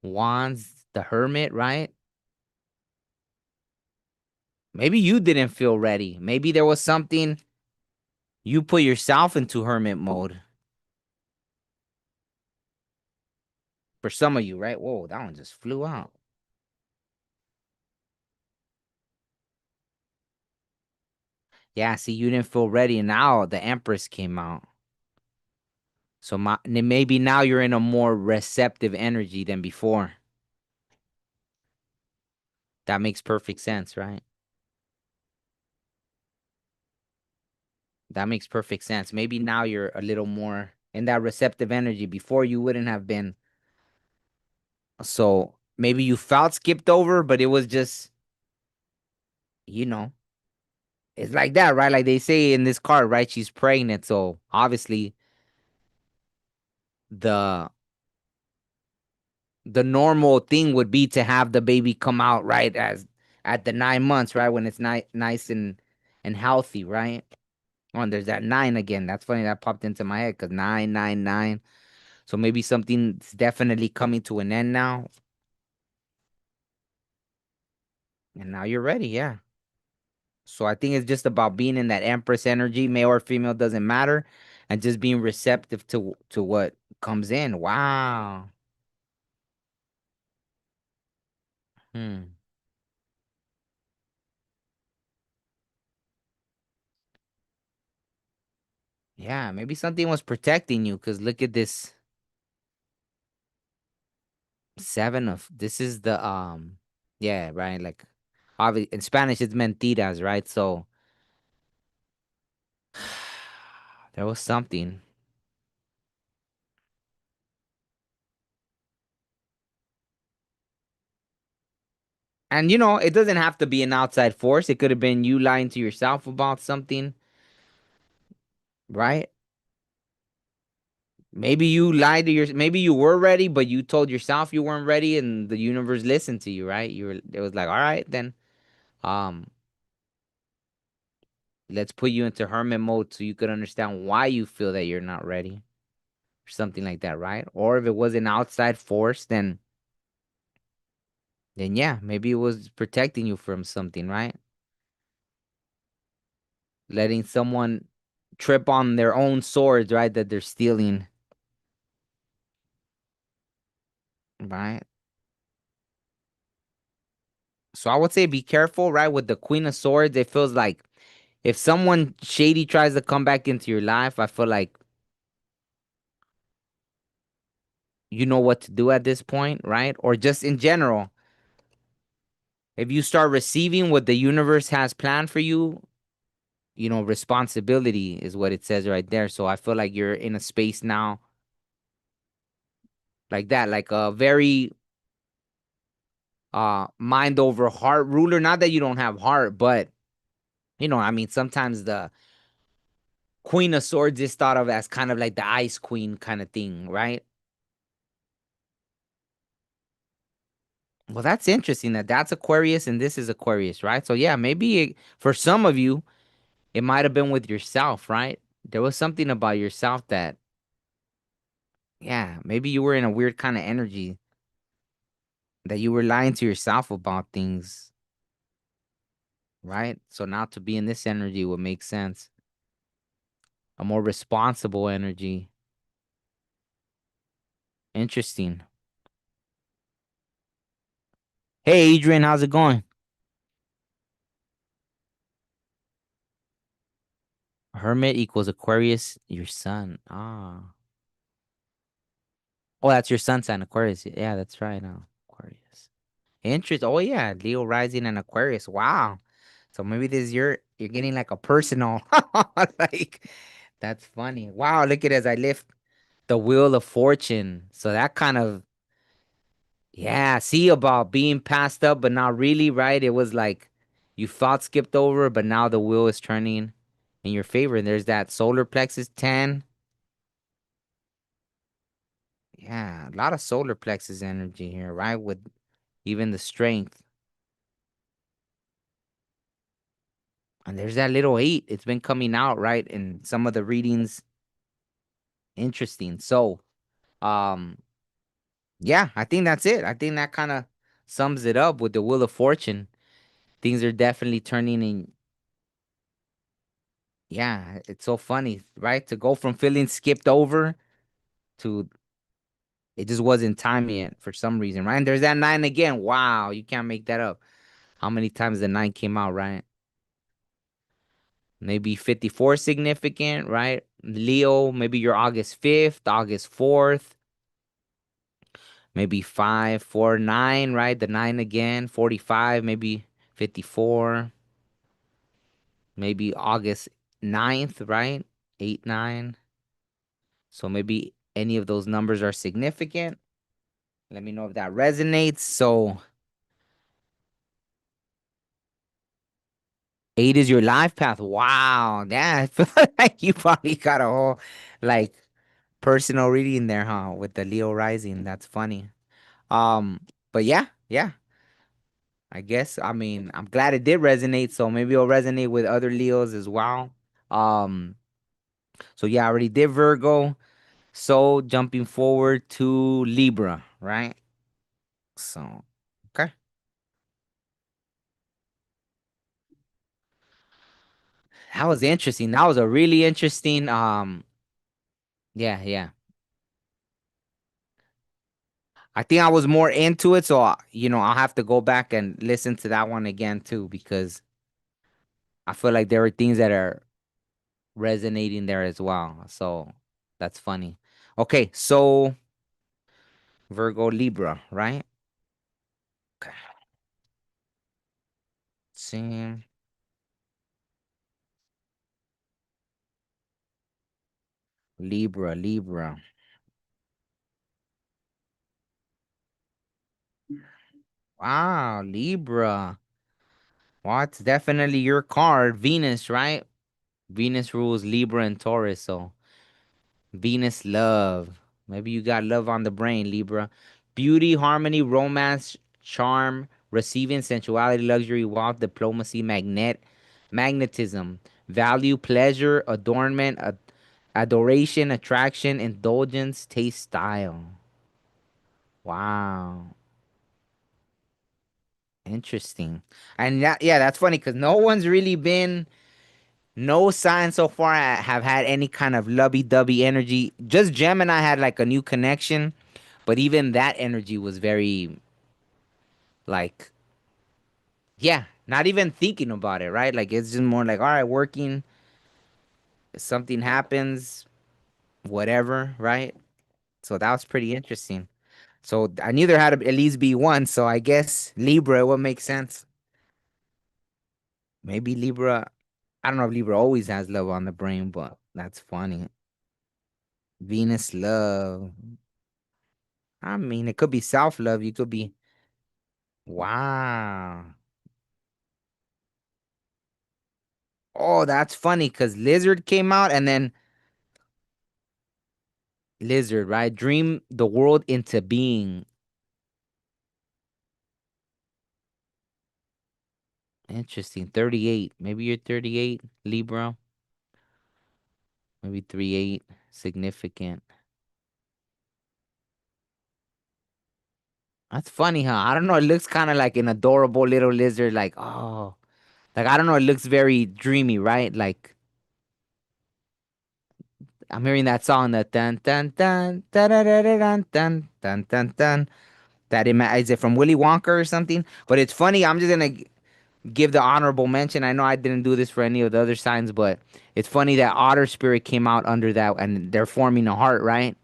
Wands, the Hermit, right? Maybe you didn't feel ready. Maybe there was something you put yourself into hermit mode for some of you, right? Whoa, that one just flew out. Yeah, see, you didn't feel ready, and now the Empress came out. So maybe now you're in a more receptive energy than before. That makes perfect sense, right? That makes perfect sense. Maybe now you're a little more in that receptive energy. Before you wouldn't have been. So maybe you felt skipped over, but it was just, you know, it's like that, right? Like they say in this card, right? She's pregnant. So obviously the the normal thing would be to have the baby come out right as at the 9 months, right? When it's nice and healthy, right? Oh, and there's that 9 again. That's funny. That popped into my head because 999. So maybe something's definitely coming to an end now. And now you're ready, yeah. So I think it's just about being in that Empress energy, male or female, doesn't matter, and just being receptive to what comes in. Wow. Hmm. Yeah, maybe something was protecting you because look at this 7 of this is the yeah, right. Like obviously in Spanish it's mentiras, right? So there was something. And it doesn't have to be an outside force. It could have been you lying to yourself about something, right? Maybe you lied to maybe you were ready, but you told yourself you weren't ready and the universe listened to you, right? It was like, all right, then um let's put you into hermit mode so you could understand why you feel that you're not ready or something like that, right? Or if it was an outside force, then yeah, maybe it was protecting you from something, right? Letting someone trip on their own swords, right? That they're stealing, right? So I would say be careful, right? With the Queen of Swords, it feels like if someone shady tries to come back into your life, I feel like you know what to do at this point, right? Or just in general, if you start receiving what the universe has planned for you, responsibility is what it says right there. So I feel like you're in a space now like that, like a very mind over heart ruler. Not that you don't have heart, but I mean, sometimes the Queen of Swords is thought of as kind of like the Ice Queen kind of thing, right? Well, that's interesting that that's Aquarius and this is Aquarius, right? So yeah, maybe for some of you, it might have been with yourself, right? There was something about yourself that, yeah, maybe you were in a weird kind of energy that you were lying to yourself about things, right? So now to be in this energy would make sense. A more responsible energy. Interesting. Hey, Adrian, how's it going? Hermit equals Aquarius, your sun. Ah. Oh, that's your sun sign, Aquarius. Yeah, that's right. Now, Aquarius. Interest. Oh yeah, Leo rising and Aquarius. Wow. So maybe this you're getting like a personal like that's funny. Wow, look at as I lift the wheel of fortune. So that kind of yeah, see about being passed up but not really, right? It was like you thought skipped over, but now the wheel is turning in your favor. And there's that solar plexus 10. Yeah, a lot of solar plexus energy here, right? With even the strength. And there's that little 8. It's been coming out, right? In some of the readings. Interesting. So, um, yeah, I think that's it. I think that kind of sums it up with the Wheel of Fortune. Things are definitely turning in. Yeah, it's so funny, right? To go from feeling skipped over to it just wasn't time yet for some reason, right? And there's that 9 again. Wow, you can't make that up. How many times the 9 came out, right? Maybe 54 significant, right? Leo, maybe you're August 5th, August 4th, maybe 5, 4, 9, right? The 9 again, 45, maybe 54, maybe August 9th, right? 8, 9. So maybe any of those numbers are significant. Let me know if that resonates. So 8 is your life path. Wow. Yeah, I feel like you probably got a whole like personal reading there, huh? With the Leo rising. That's funny. Um, but yeah, yeah. I guess I mean I'm glad it did resonate, so maybe it'll resonate with other Leos as well. Um, so yeah, I already did Virgo. So jumping forward to Libra, right? So okay. That was interesting. That was a really interesting yeah, yeah. I think I was more into it, so I'll have to go back and listen to that one again too because I feel like there are things that are resonating there as well. So that's funny. Okay, so Virgo Libra, right? Okay. See. Libra, Libra. Wow, Libra. Well, it's definitely your card. Venus, right? Venus rules Libra and Taurus, so Venus love. Maybe you got love on the brain, Libra. Beauty, harmony, romance, charm, receiving, sensuality, luxury, wealth, diplomacy, magnetism, value, pleasure, adornment, adoration, attraction, indulgence, taste, style. Wow. Interesting. And yeah, that's funny because no one's really been, no signs so far have had any kind of lovey-dovey energy. Just Gemini had like a new connection, but even that energy was very like, yeah, not even thinking about it, right? Like it's just more like, all right, working, something happens, whatever, right? So that was pretty interesting. So I knew there had to at least be one. So I guess Libra would make sense. Maybe Libra. I don't know if Libra always has love on the brain, but that's funny. Venus love. I mean, it could be self love. You could be, wow. Oh, that's funny because Lizard came out and then Lizard, right? Dream the world into being. Interesting. 38. Maybe you're 38, Libra. Maybe 38. Significant. That's funny, huh? I don't know. It looks kind of like an adorable little lizard. Like, oh, like I don't know. It looks very dreamy, right? Like I'm hearing that song, that dun dun dun dun dun dun dun dun dun dun dun. Is it from Willy Wonka or something? But it's funny. I'm just gonna give the honorable mention. I know I didn't do this for any of the other signs, but it's funny that Otter Spirit came out under that, and they're forming a heart, right?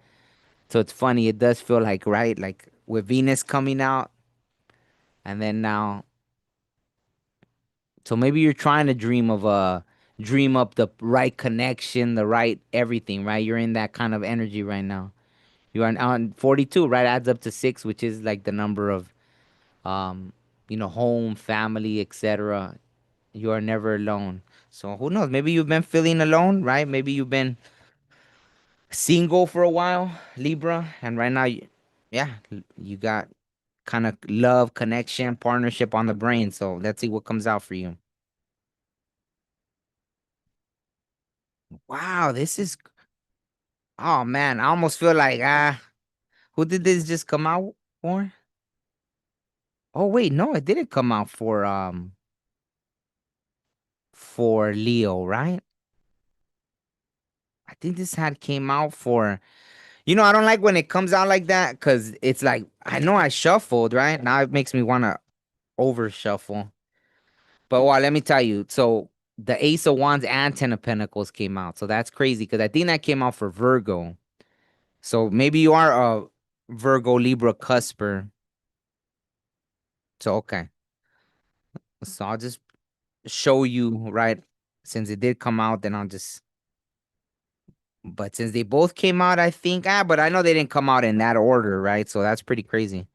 So it's funny. It does feel like, right, like with Venus coming out, and then now, so maybe you're trying to dream up the right connection, the right everything, right? You're in that kind of energy right now. You're on 42, right? Adds up to six, which is like the number of um, home, family, etc. You are never alone. So who knows? Maybe you've been feeling alone, right? Maybe you've been single for a while, Libra, and right now, yeah, you got kind of love, connection, partnership on the brain. So let's see what comes out for you. Wow, this is, oh man, I almost feel like, who did this just come out for? Oh wait, no, it didn't come out for Leo, right? I think this had came out for, I don't like when it comes out like that because it's like I know I shuffled, right? Now it makes me want to over shuffle. But well, let me tell you. So the Ace of Wands and Ten of Pentacles came out. So that's crazy because I think that came out for Virgo. So maybe you are a Virgo Libra cusper. So okay. So I'll just show you, right? Since it did come out, then I'll just, but since they both came out, I think, but I know they didn't come out in that order, right? So that's pretty crazy.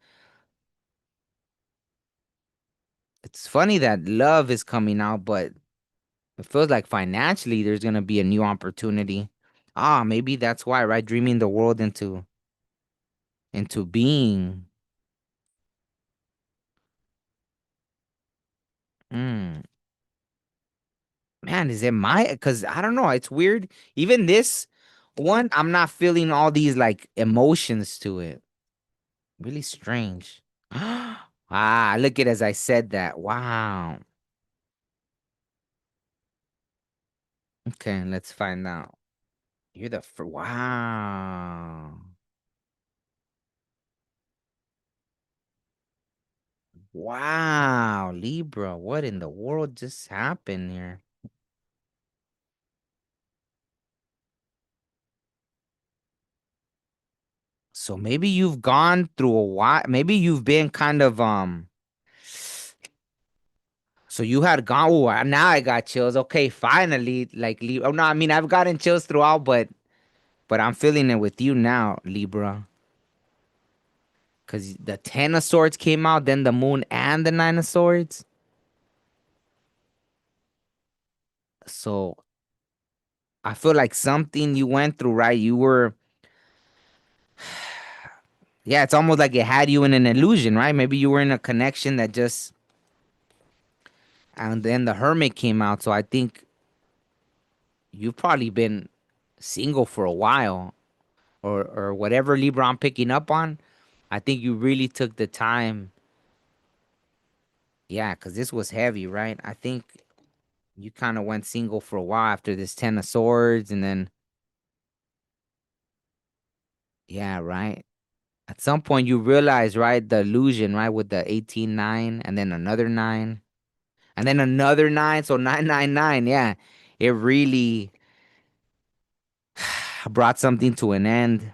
It's funny that love is coming out, but it feels like financially there's gonna be a new opportunity. Maybe that's why, right? Dreaming the world into being. Mm. Man, is it my? Because I don't know. It's weird. Even this one, I'm not feeling all these like emotions to it. Really strange. Look at as I said that. Wow. Okay, let's find out. You're the wow. Wow, Libra, what in the world just happened here? So maybe you've gone through a while. Maybe you've been kind of so you had gone. Oh, now I got chills. Okay, finally, like Libra. Oh no, I mean I've gotten chills throughout, but I'm feeling it with you now, Libra. Cause the Ten of Swords came out, then the Moon and the Nine of Swords. So I feel like something you went through, right? You were, yeah, it's almost like it had you in an illusion, right? Maybe you were in a connection that just, and then the Hermit came out. So I think you've probably been single for a while, or whatever Libra I'm picking up on. I think you really took the time. Yeah, because this was heavy, right? I think you kind of went single for a while after this Ten of Swords, and then, yeah, right. At some point, you realize, right, the illusion, right, with the 18-9, and then another nine, and then another nine. So 999, yeah. It really brought something to an end.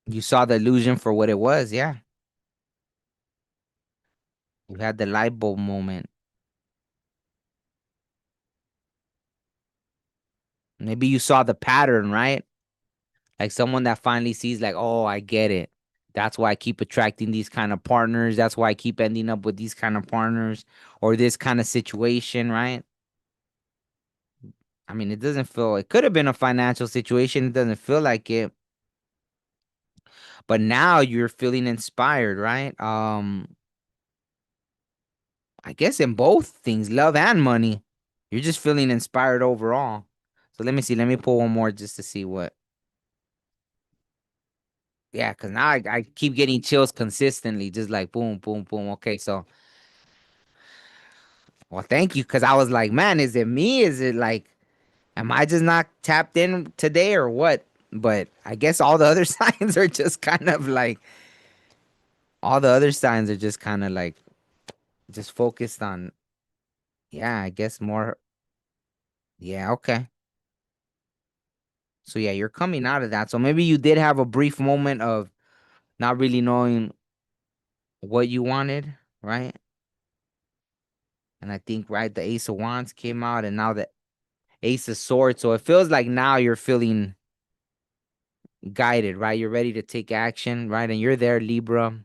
You saw the illusion for what it was, yeah. You had the light bulb moment. Maybe you saw the pattern, right? Like someone that finally sees, like, oh, I get it. That's why I keep attracting these kind of partners. That's why I keep ending up with these kind of partners or this kind of situation, right? I mean, it doesn't feel, it could have been a financial situation. It doesn't feel like it. But now you're feeling inspired, right? I guess in both things, love and money. You're just feeling inspired overall. So let me see. Let me pull one more just to see what. Yeah, because now I keep getting chills consistently, just like boom, boom, boom. Okay, so, well, thank you. Because I was like, man, is it me? Is it like, am I just not tapped in today or what? But I guess all the other signs are just kind of like, all the other signs are just kind of like, just focused on, yeah, I guess more. Yeah, okay. So yeah, you're coming out of that. So maybe you did have a brief moment of not really knowing what you wanted, right? And I think, right, the Ace of Wands came out, and now the Ace of Swords. So it feels like now you're feeling guided, right? You're ready to take action, right? And you're there, Libra.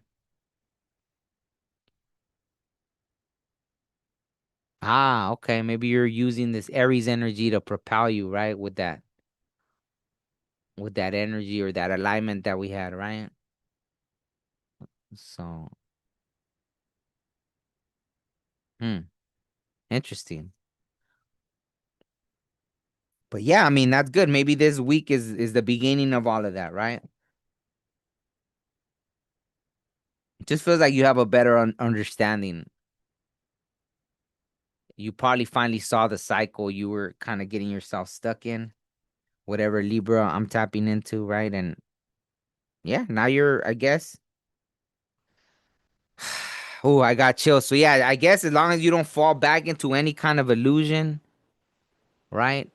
Ah, okay. Maybe you're using this Aries energy to propel you, right? With that energy or that alignment that we had, right? So, hmm, interesting. But yeah, I mean, that's good. Maybe this week is the beginning of all of that, right? It just feels like you have a better understanding. You probably finally saw the cycle you were kind of getting yourself stuck in, whatever Libra I'm tapping into, right? And yeah, now you're, I guess. Oh, I got chills. So yeah, I guess as long as you don't fall back into any kind of illusion, right?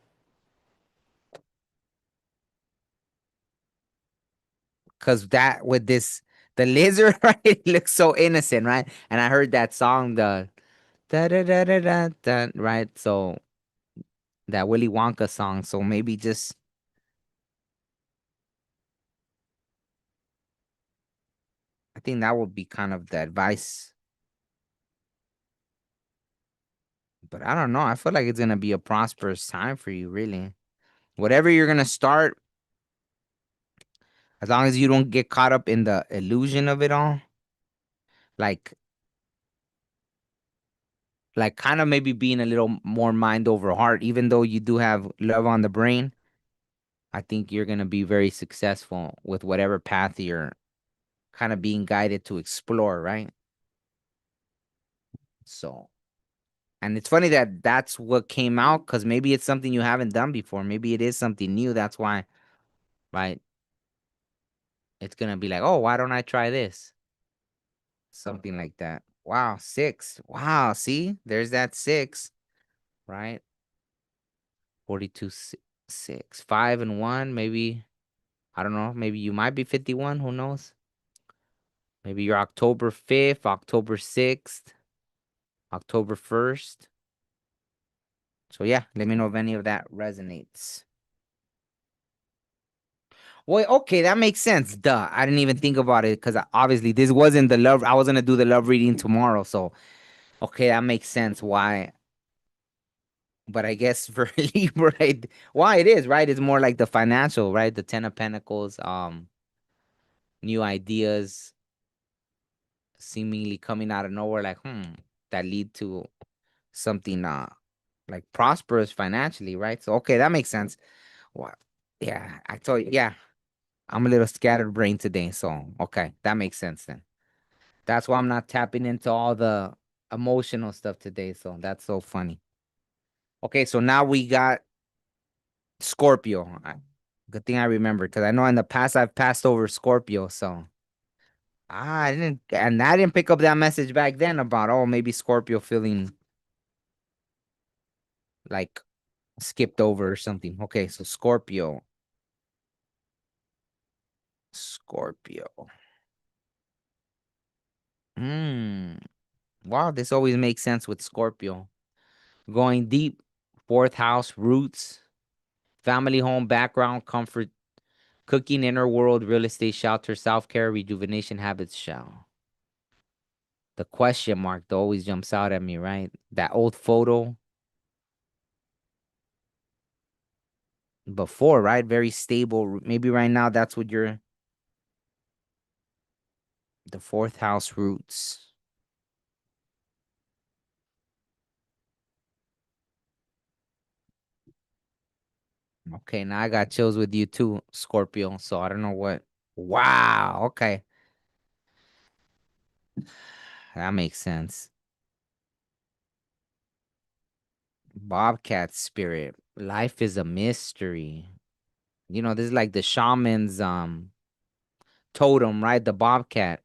Because that with this the lizard, right? It looks so innocent, right? And I heard that song, the da da da da da da, right? So that Willy Wonka song. So maybe just, I think that would be kind of the advice. But I don't know. I feel like it's gonna be a prosperous time for you, really. Whatever you're gonna start, as long as you don't get caught up in the illusion of it all, like kind of maybe being a little more mind over heart, even though you do have love on the brain. I think you're gonna be very successful with whatever path you're kind of being guided to explore, right? So, and it's funny that that's what came out because maybe it's something you haven't done before. Maybe it is something new. That's why, right? It's gonna be like, oh, why don't I try this? Something like that. Wow, six. Wow, see, there's that six, right? 42, six, 5 and 1. Maybe, I don't know. Maybe you might be 51. Who knows? Maybe you're October 5th, October 6th, October 1st. So yeah, let me know if any of that resonates. Well, okay, that makes sense. Duh. I didn't even think about it because obviously this wasn't the love. I was gonna do the love reading tomorrow. So okay, that makes sense why. But I guess for Libra, why it is, right? It's more like the financial, right? The Ten of Pentacles, new ideas seemingly coming out of nowhere, like, that lead to something like prosperous financially, right? So okay, that makes sense. Well, yeah, I told you, yeah, I'm a little scattered brain today, so okay, that makes sense then. That's why I'm not tapping into all the emotional stuff today, so that's so funny. Okay, so now we got Scorpio. Good thing I remember because I know in the past I've passed over Scorpio, so I didn't pick up that message back then about maybe Scorpio feeling like skipped over or something. Okay, so Scorpio. Scorpio. Hmm. Wow, this always makes sense with Scorpio. Going deep, fourth house, roots, family home, background, comfort, cooking, inner world, real estate, shelter, self-care, rejuvenation, habits, shall. The question mark that always jumps out at me, right? That old photo before, right? Very stable. Maybe right now that's what you're the fourth house roots. Okay, now I got chills with you too, Scorpio. So I don't know what. Wow. Okay. That makes sense. Bobcat spirit. Life is a mystery. This is like the shaman's totem, right? The bobcat.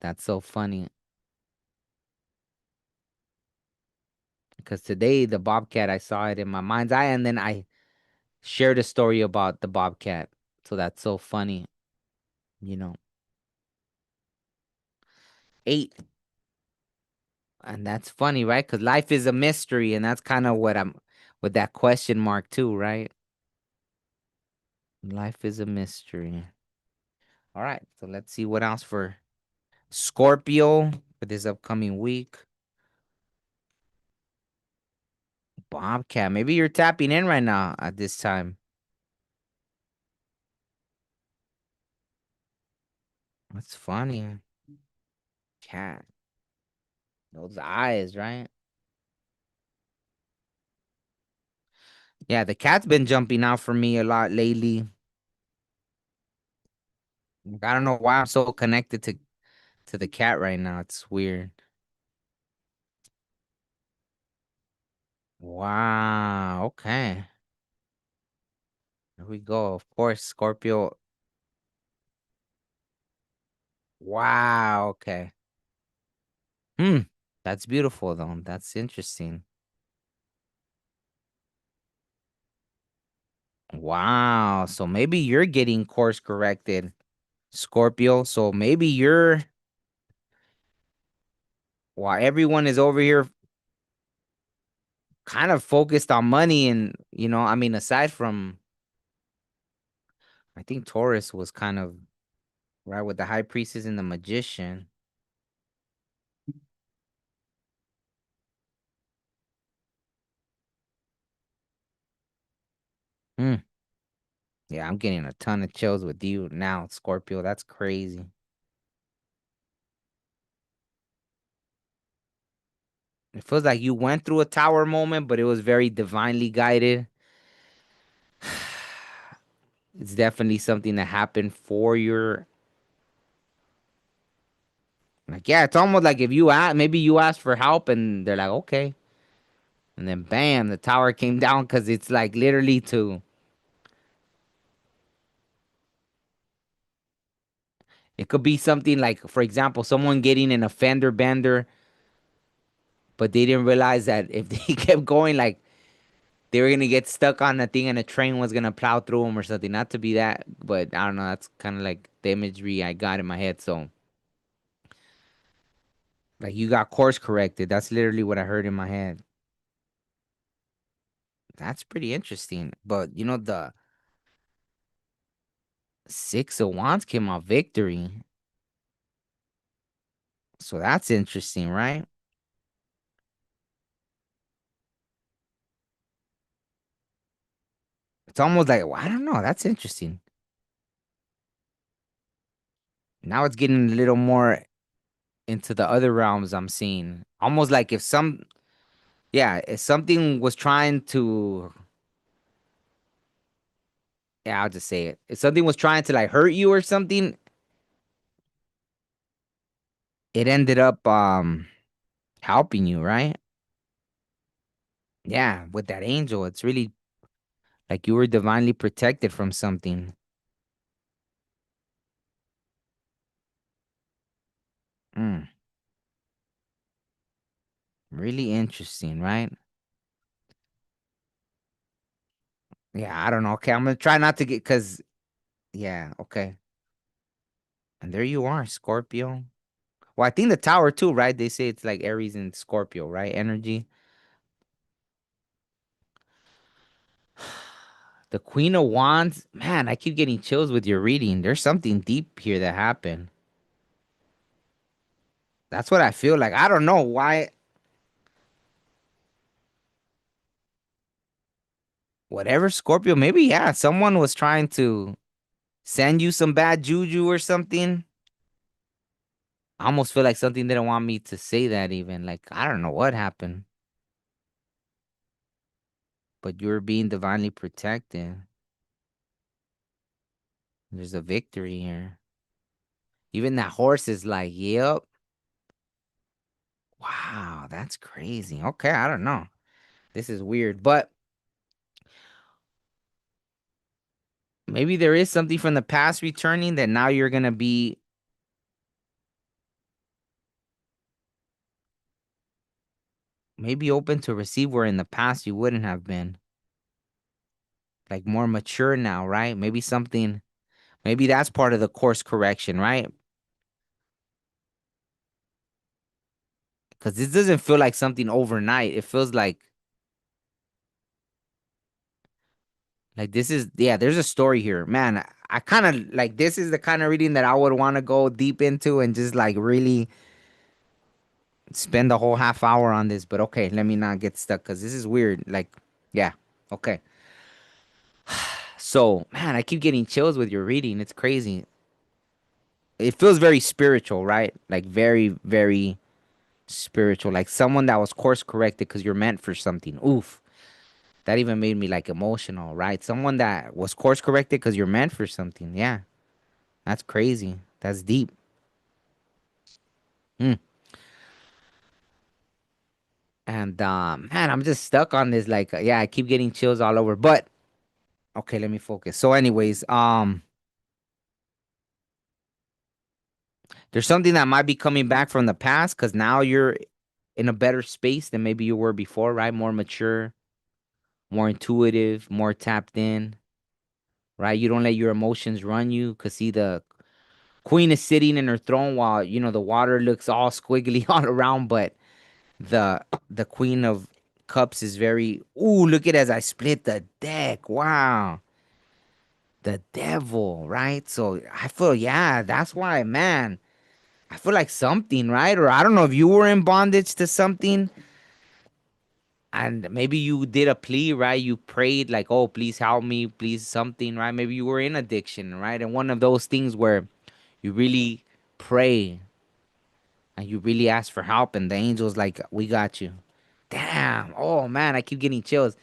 That's so funny. Because today the bobcat, I saw it in my mind's eye, and then I shared a story about the bobcat. So that's so funny, you know. 8. And that's funny, right? Because life is a mystery, and that's kind of what I'm with that question mark too, right? Life is a mystery. All right, so let's see what else for Scorpio for this upcoming week. Bobcat, maybe you're tapping in right now at this time. That's funny. Cat, those eyes, right? Yeah, the cat's been jumping out for me a lot lately. I don't know why I'm so connected to the cat right now. It's weird. Wow. Okay. Here we go. Of course, Scorpio. Wow. Okay. Hmm. That's beautiful, though. That's interesting. Wow. So maybe you're getting course corrected, Scorpio. So maybe you're, while everyone is over here kind of focused on money and, I mean, aside from, I think Taurus was kind of right with the high priestess and the magician. Hmm. Yeah, I'm getting a ton of chills with you now, Scorpio. That's crazy. It feels like you went through a tower moment, but it was very divinely guided. It's definitely something that happened for your like yeah, it's almost like if you ask maybe you asked for help and they're like, okay. And then bam, the tower came down because it's like literally to it could be something like, for example, someone getting in a fender bender, but they didn't realize that if they kept going, like they were gonna get stuck on a thing and a train was gonna plow through them or something. Not to be that, but I don't know. That's kind of like the imagery I got in my head. So, like, you got course corrected. That's literally what I heard in my head. That's pretty interesting. But the Six of Wands came out victory. So that's interesting, right? It's almost like, well, I don't know. That's interesting. Now it's getting a little more into the other realms I'm seeing. Almost like if yeah, if something was trying to, yeah, I'll just say it. If something was trying to like hurt you or something, it ended up helping you, right? Yeah, with that angel, it's really like you were divinely protected from something. Mm, really interesting, right? Yeah, I don't know. Okay, I'm gonna try not to get, cause yeah, okay. And there you are, Scorpio. Well, I think the tower too, right? They say it's like Aries and Scorpio, right? Energy. The Queen of Wands, man, I keep getting chills with your reading. There's something deep here that happened. That's what I feel like. I don't know why. Whatever, Scorpio, maybe, yeah, someone was trying to send you some bad juju or something. I almost feel like something didn't want me to say that even. Like, I don't know what happened, but you're being divinely protected. There's a victory here. Even that horse is like, yep. Wow, that's crazy. Okay, I don't know. This is weird, but maybe there is something from the past returning that now you're gonna be maybe open to receive where in the past you wouldn't have been. Like more mature now, right? Maybe something, maybe that's part of the course correction, right? Because this doesn't feel like something overnight. It feels like this is, yeah, there's a story here. Man, I kind of like this is the kind of reading that I would want to go deep into and just like really spend the whole half hour on this. But okay, let me not get stuck because this is weird. Like, yeah, okay. So, man, I keep getting chills with your reading. It's crazy. It feels very spiritual, right? Like very, very spiritual. Like someone that was course corrected because you're meant for something. Oof. That even made me like emotional, right? Someone that was course corrected because you're meant for something. Yeah. That's crazy. That's deep. Mm. And man, I'm just stuck on this. Like, yeah, I keep getting chills all over. But okay, let me focus. So, anyways, there's something that might be coming back from the past because now you're in a better space than maybe you were before, right? More mature, more intuitive, more tapped in, right? You don't let your emotions run you. Cause see, the queen is sitting in her throne while the water looks all squiggly all around, but the the queen of cups is very. Ooh, look at as I split the deck. Wow, the devil, right? So I feel, yeah, that's why, man. I feel like something, right? Or I don't know if you were in bondage to something and maybe you did a plea, right? You prayed like, "Oh, please help me, please something," right? Maybe you were in addiction, right? And one of those things where you really pray and you really ask for help, and the angel's like, "We got you." Damn. Oh man, I keep getting chills.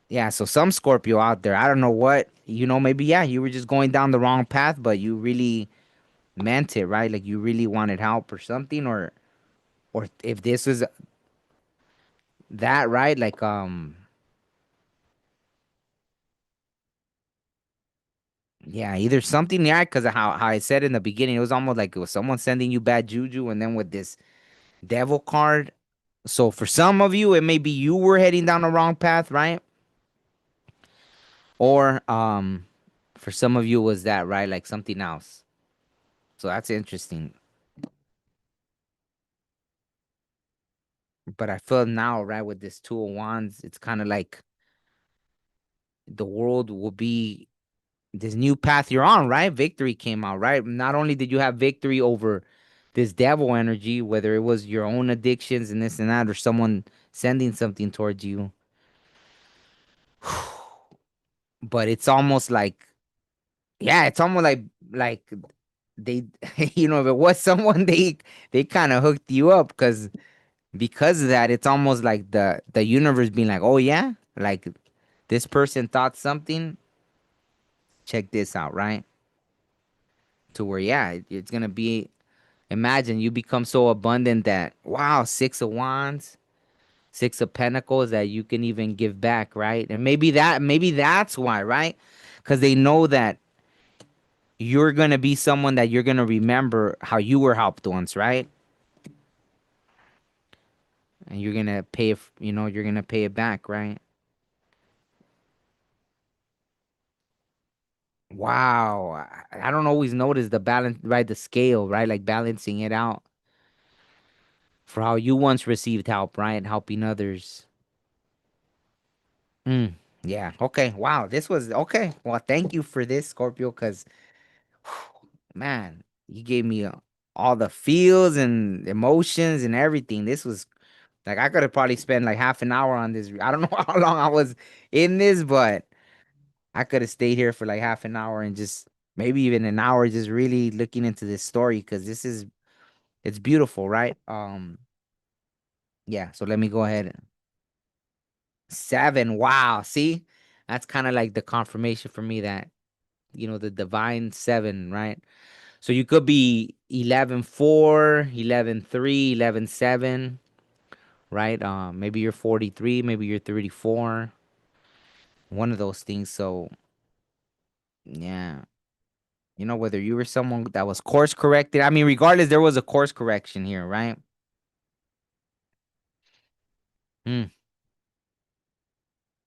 Yeah, so some Scorpio out there, I don't know what, maybe yeah, you were just going down the wrong path, but you really meant it, right? Like you really wanted help or something, or if this was that, right? Like yeah, either something, yeah, because of how I said in the beginning, it was almost like it was someone sending you bad juju, and then with this devil card. So for some of you, it may be you were heading down the wrong path, right? Or for some of you, it was that, right? Like something else. So that's interesting. But I feel now, right, with this two of wands, it's kind of like the world will be this new path you're on, right? Victory came out, right? Not only did you have victory over this devil energy, whether it was your own addictions and this and that, or someone sending something towards you. but it's almost like, yeah, it's almost like they, if it was someone, they kind of hooked you up because of that. It's almost like the universe being like, oh yeah, like this person thought something. Check this out, right? To where, yeah, it's gonna be. Imagine you become so abundant that, wow, Six of Wands, Six of Pentacles, that you can even give back, right? And maybe that's why, right? Because they know that you're gonna be someone that you're gonna remember how you were helped once, right? And you're gonna pay it, you're gonna pay it back, right? Wow, I don't always notice the balance, right? The scale, right? Like balancing it out for how you once received help, right? Helping others. Mm, yeah. Okay. Wow. This was okay. Well, thank you for this, Scorpio, because man, you gave me all the feels and emotions and everything. This was like I could have probably spent like half an hour on this. I don't know how long I was in this, but I could have stayed here for like half an hour and just maybe even an hour just really looking into this story because it's beautiful, right? Yeah, so let me go ahead. Seven. Wow. See? That's kind of like the confirmation for me that, the divine seven, right? So you could be 11-4, 11-3, 11-7, right? Maybe you're 43, maybe you're 34, one of those things. So, yeah. Whether you were someone that was course corrected. I mean, regardless, there was a course correction here, right? Hmm.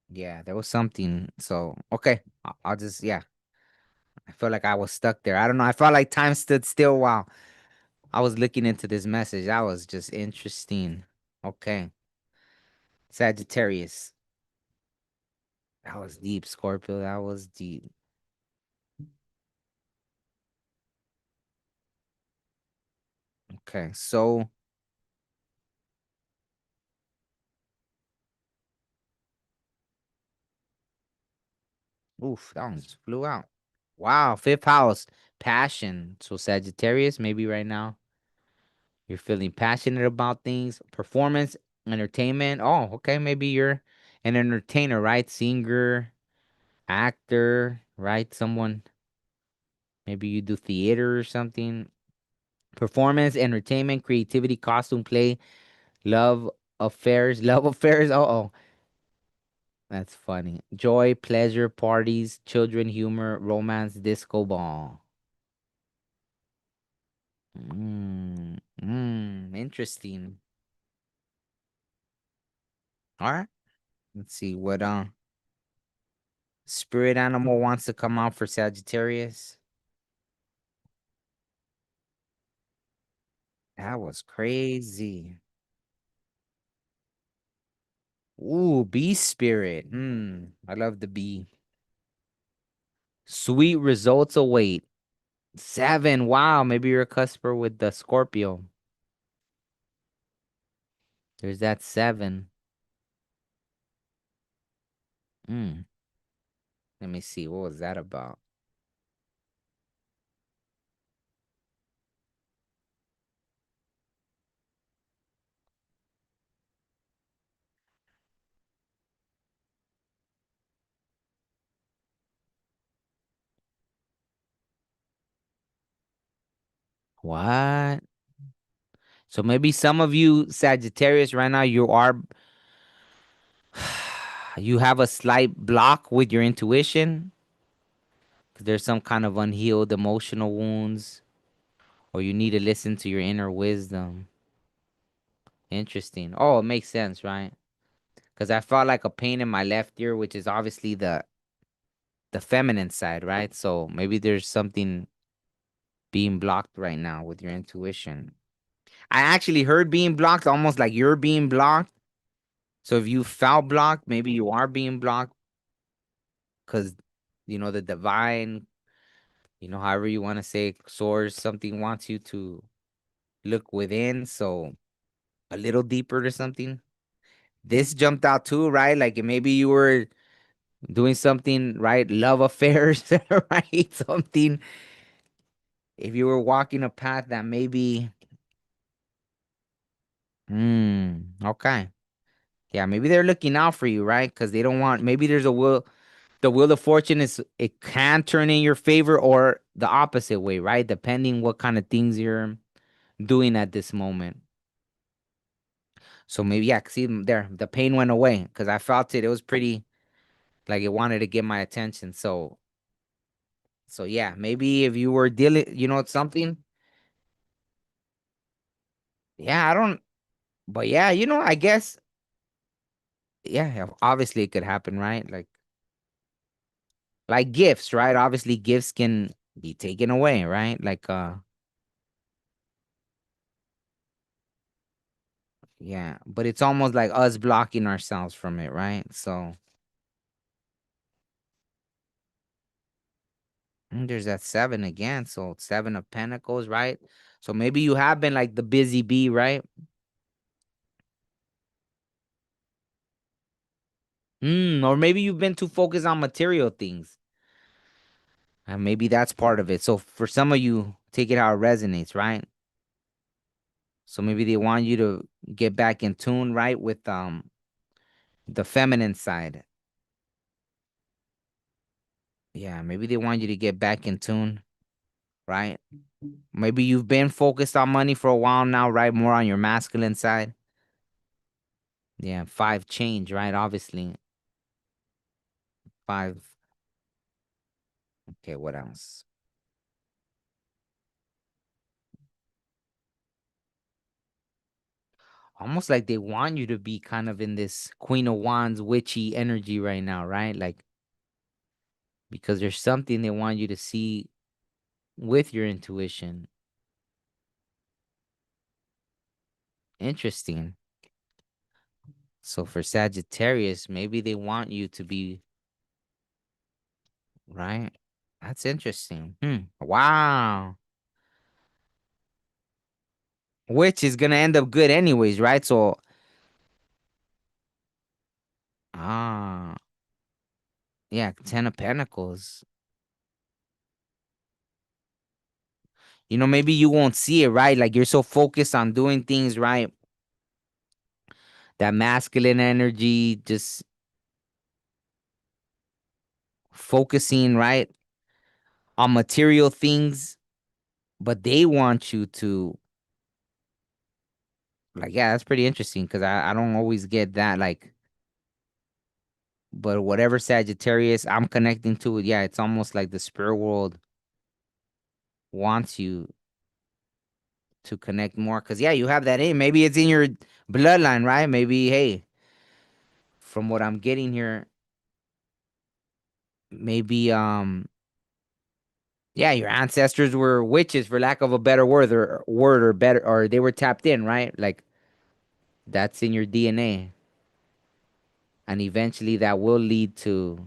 Yeah, there was something. So, okay. I'll just, yeah. I feel like I was stuck there. I don't know. I felt like time stood still while I was looking into this message. That was just interesting. Okay. Sagittarius. That was deep, Scorpio. That was deep. Okay. So, oof, that one just flew out. Wow. Fifth house. Passion. So, Sagittarius, maybe right now you're feeling passionate about things. Performance, entertainment. Oh, okay. Maybe you're an entertainer, right? Singer, actor, right? Someone, maybe you do theater or something. Performance, entertainment, creativity, costume play, love affairs, love affairs. Oh, that's funny. Joy, pleasure, parties, children, humor, romance, disco ball. Interesting. All right. Let's see what spirit animal wants to come out for Sagittarius. That was crazy. Ooh, bee spirit. I love the bee. Sweet results await. Seven. Wow, maybe you're a cusper with the Scorpio. There's that seven. Hmm. Let me see. What was that about? What? So maybe some of you Sagittarius right now, you have a slight block with your intuition. 'Cause there's some kind of unhealed emotional wounds, or you need to listen to your inner wisdom. Interesting. Oh, it makes sense, right? Because I felt like a pain in my left ear, which is obviously the feminine side, right? So maybe there's something being blocked right now with your intuition. I actually heard being blocked almost like you're being blocked. So if you felt blocked, maybe you are being blocked because the divine, however you want to say, source, something wants you to look within. So a little deeper or something. This jumped out too, right? Like maybe you were doing something, right? Love affairs, right? Something. If you were walking a path that maybe, okay. Yeah, maybe they're looking out for you, right? Because they don't want, maybe there's a will, the wheel of fortune is, it can turn in your favor or the opposite way, right? Depending what kind of things you're doing at this moment. So maybe, yeah, see there, the pain went away because I felt it. It was pretty, like it wanted to get my attention. So yeah, maybe if you were dealing, something, yeah, I don't, but yeah, I guess, yeah, obviously it could happen, right? Like gifts, right? Obviously gifts can be taken away, right? Yeah, but it's almost like us blocking ourselves from it, right? So there's that seven again. So seven of pentacles, right? So maybe you have been like the busy bee, right? Or maybe you've been too focused on material things. And maybe that's part of it. So for some of you, take it how it resonates, right? So maybe they want you to get back in tune, right, with the feminine side. Yeah, maybe they want you to get back in tune, right? Maybe you've been focused on money for a while now, right? More on your masculine side. Yeah, five change, right? Obviously. Five. Okay, what else? Almost like they want you to be kind of in this Queen of Wands witchy energy right now, right? Like because there's something they want you to see with your intuition. Interesting. So for Sagittarius, maybe they want you to be right. That's interesting. Wow. Which is gonna end up good anyways, right? So ah, yeah, Ten of Pentacles. Maybe you won't see it, right? Like you're so focused on doing things right. That masculine energy, just focusing, right, on material things, but they want you to, like, yeah, that's pretty interesting because I don't always get that, like, but whatever Sagittarius I'm connecting to, yeah, it's almost like the spirit world wants you to connect more because, yeah, you have that in. Maybe it's in your bloodline, right? Maybe, hey, from what I'm getting here, maybe, yeah, your ancestors were witches, for lack of a better word or better, or they were tapped in, right? Like that's in your DNA, and eventually that will lead to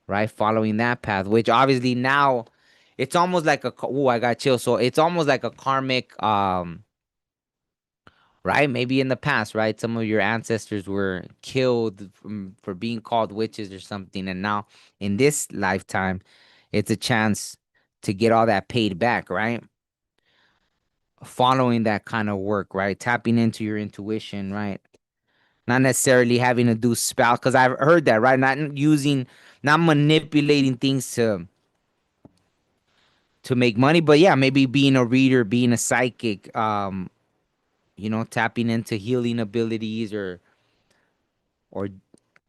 right following that path. Which obviously now, it's almost like I got chills. So it's almost like a karmic, right? Maybe in the past, right? Some of your ancestors were killed for being called witches or something, and now in this lifetime, it's a chance to get all that paid back, right? Following that kind of work, right? Tapping into your intuition, right? Not necessarily having to do spell, because I've heard that, right? Not manipulating things to make money, but yeah, maybe being a reader, being a psychic, tapping into healing abilities or or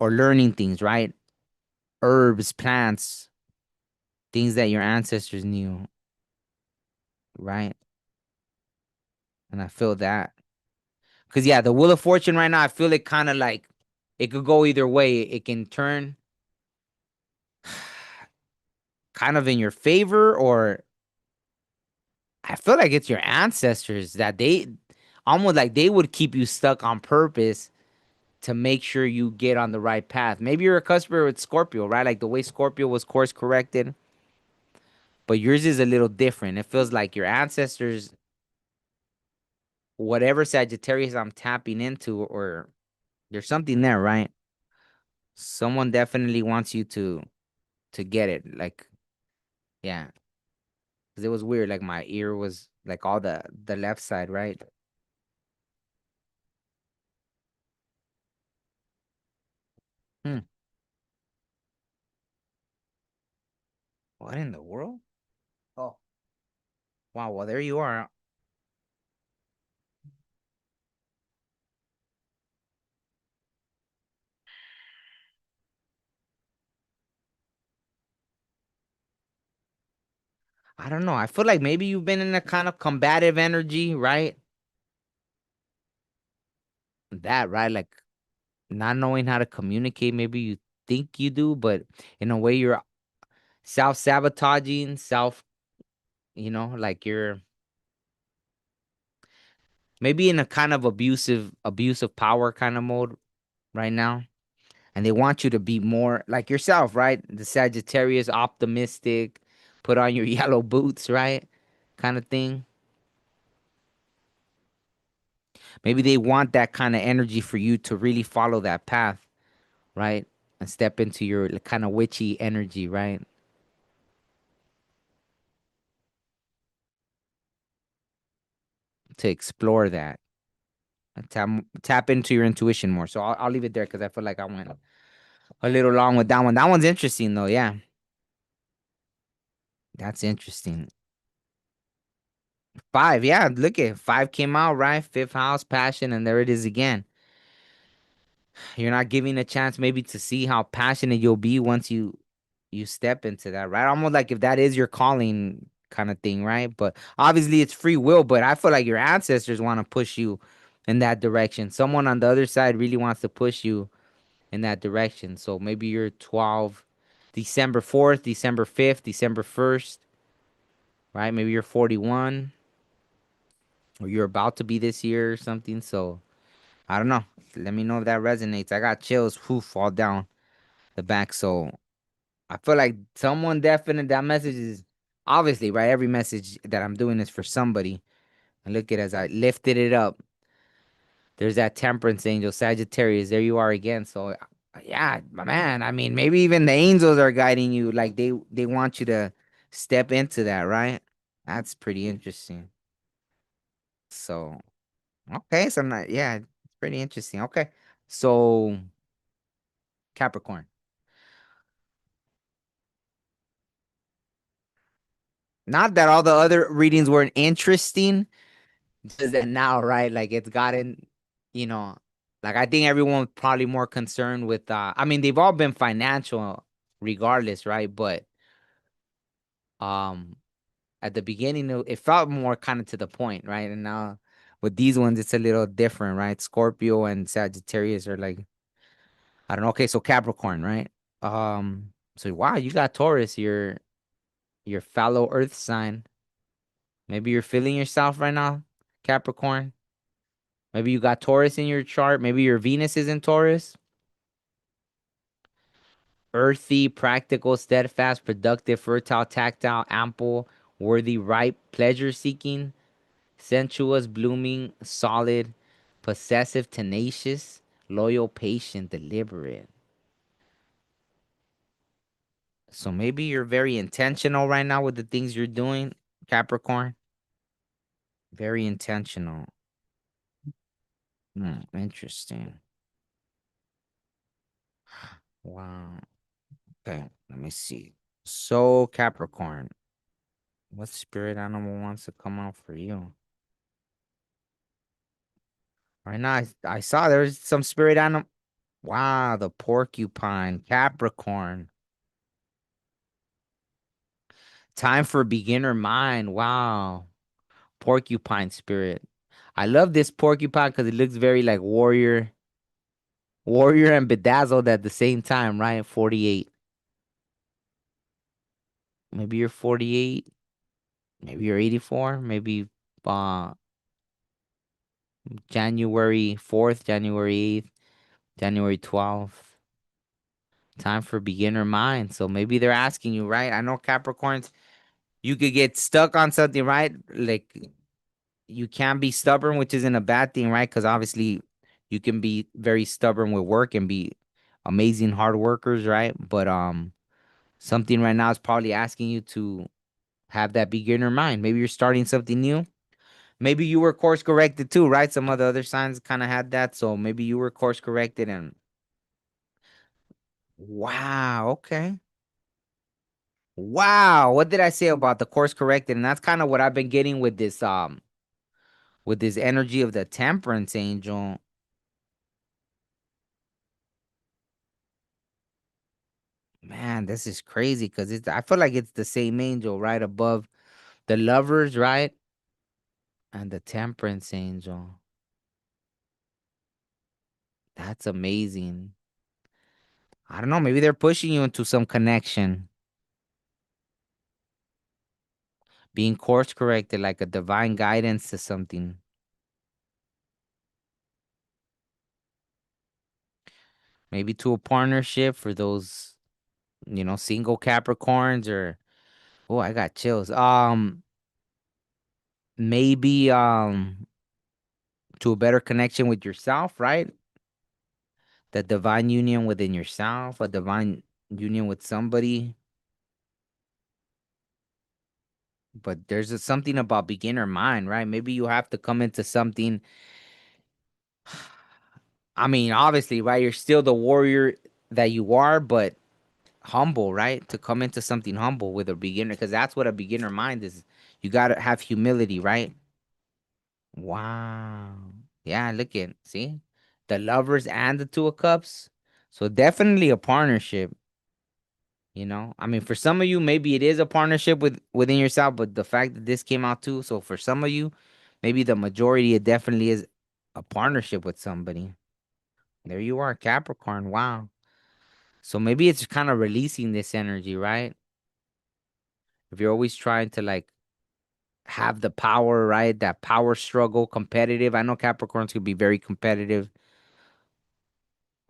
learning things, right? Herbs, plants, things that your ancestors knew, right? And I feel that. Cause yeah, the Wheel of Fortune right now, I feel it kind of like it could go either way. It can turn kind of in your favor, or I feel like it's your ancestors that they almost like they would keep you stuck on purpose to make sure you get on the right path. Maybe you're a customer with Scorpio, right? Like the way Scorpio was course corrected, but yours is a little different. It feels like your ancestors, whatever Sagittarius I'm tapping into, or there's something there, right? Someone definitely wants you to get it. Like, yeah, 'cause it was weird. Like my ear was like all the left side, right? Hmm. What in the world? Oh, wow. Well, there you are. I don't know. I feel like maybe you've been in a kind of combative energy, right? That, right? Like not knowing how to communicate. Maybe you think you do, but in a way you're self-sabotaging, like you're maybe in a kind of abusive power kind of mode right now. And they want you to be more like yourself, right? The Sagittarius, optimistic, put on your yellow boots, right? Kind of thing. Maybe they want that kind of energy for you to really follow that path, right? And step into your kind of witchy energy, right? To explore that. And tap into your intuition more. So I'll leave it there because I feel like I went a little long with that one. That one's interesting though. Yeah, that's interesting. Five, yeah, look at five came out, right? Fifth house, passion, and there it is again. You're not giving a chance maybe to see how passionate you'll be once you step into that, right? Almost like if that is your calling kind of thing, right? But obviously it's free will, but I feel like your ancestors want to push you in that direction. Someone on the other side really wants to push you in that direction. So maybe you're 12 December 4th, December 5th, December 1st, right? Maybe you're 41 or you're about to be this year or something. So I don't know. Let me know if that resonates. I got chills, whew, fall down the back. So I feel like someone definite that message is obviously right. Every message that I'm doing is for somebody. And look at as I lifted it up. There's that temperance angel, Sagittarius. There you are again. So yeah, my man. I mean, maybe even the angels are guiding you. Like they want you to step into that, right? That's pretty interesting. So okay, so I'm not. Yeah, it's pretty interesting. Okay, so Capricorn. Not that all the other readings weren't interesting, just that now, right? Like it's gotten, you know, like I think everyone's probably more concerned with I mean, they've all been financial regardless, right? But um at the beginning it felt more kind of to the point, right? And now with these ones it's a little different, right? Scorpio and Sagittarius are like I don't know. Okay, so Capricorn, right? So wow, you got Taurus, your fellow earth sign. Maybe you're feeling yourself right now, Capricorn. Maybe you got Taurus in your chart. Maybe your Venus is in Taurus. Earthy, practical, steadfast, productive, fertile, tactile, ample, worthy, ripe, pleasure seeking, sensuous, blooming, solid, possessive, tenacious, loyal, patient, deliberate. So maybe you're very intentional right now with the things you're doing, Capricorn. Very intentional. Interesting. Wow. Okay, let me see. So, Capricorn, what spirit animal wants to come out for you? Right now, I saw there's some spirit animal. Wow, the porcupine, Capricorn. Time for beginner mind. Wow, porcupine spirit. I love this porcupine because it looks very like warrior and bedazzled at the same time, right? 48. Maybe you're 48. Maybe you're 84. Maybe uh January 4th, January 8th, January 12th. Time for beginner mind. So maybe they're asking you, right? I know Capricorns, you could get stuck on something, right? Like you can be stubborn, which isn't a bad thing, right? Because obviously you can be very stubborn with work and be amazing hard workers, right? But something right now is probably asking you to have that beginner mind. Maybe you're starting something new. Maybe you were course corrected too, right? Some of the other signs kind of had that, so maybe you were course corrected and wow, okay. Wow, what did I say about the course corrected? And that's kind of what I've been getting with this energy of the temperance angel. Man, this is crazy because I feel like it's the same angel right above the lovers, right? And the temperance angel. That's amazing. I don't know, maybe they're pushing you into some connection, being course corrected like a divine guidance to something. Maybe to a partnership for those, single Capricorns or oh, I got chills. Maybe to a better connection with yourself, right? The divine union within yourself, a divine union with somebody. But there's something about beginner mind, right? Maybe you have to come into something. I mean, obviously, right? You're still the warrior that you are, but humble, right? To come into something humble with a beginner, because that's what a beginner mind is. You got to have humility, right? Wow. Yeah, look at, see? The lovers and the two of cups. So definitely a partnership. I mean, for some of you, maybe it is a partnership within yourself, but the fact that this came out too, so for some of you, maybe the majority, it definitely is a partnership with somebody. There you are, Capricorn. Wow. So maybe it's kind of releasing this energy, right? If you're always trying to like have the power, right? That power struggle, competitive. I know Capricorns could be very competitive.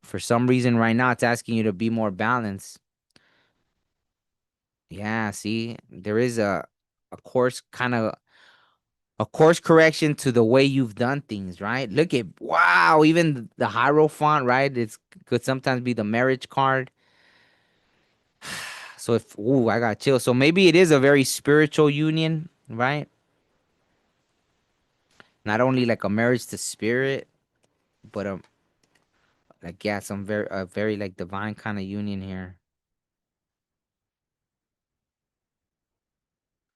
For some reason, right now, it's asking you to be more balanced. Yeah, see, there is a course kind of a course correction to the way you've done things, right? Look at wow, even the Hierophant, right? It's could sometimes be the marriage card. So if ooh, I got chill. So maybe it is a very spiritual union, right? Not only like a marriage to spirit, but like yeah, some very a very like divine kind of union here.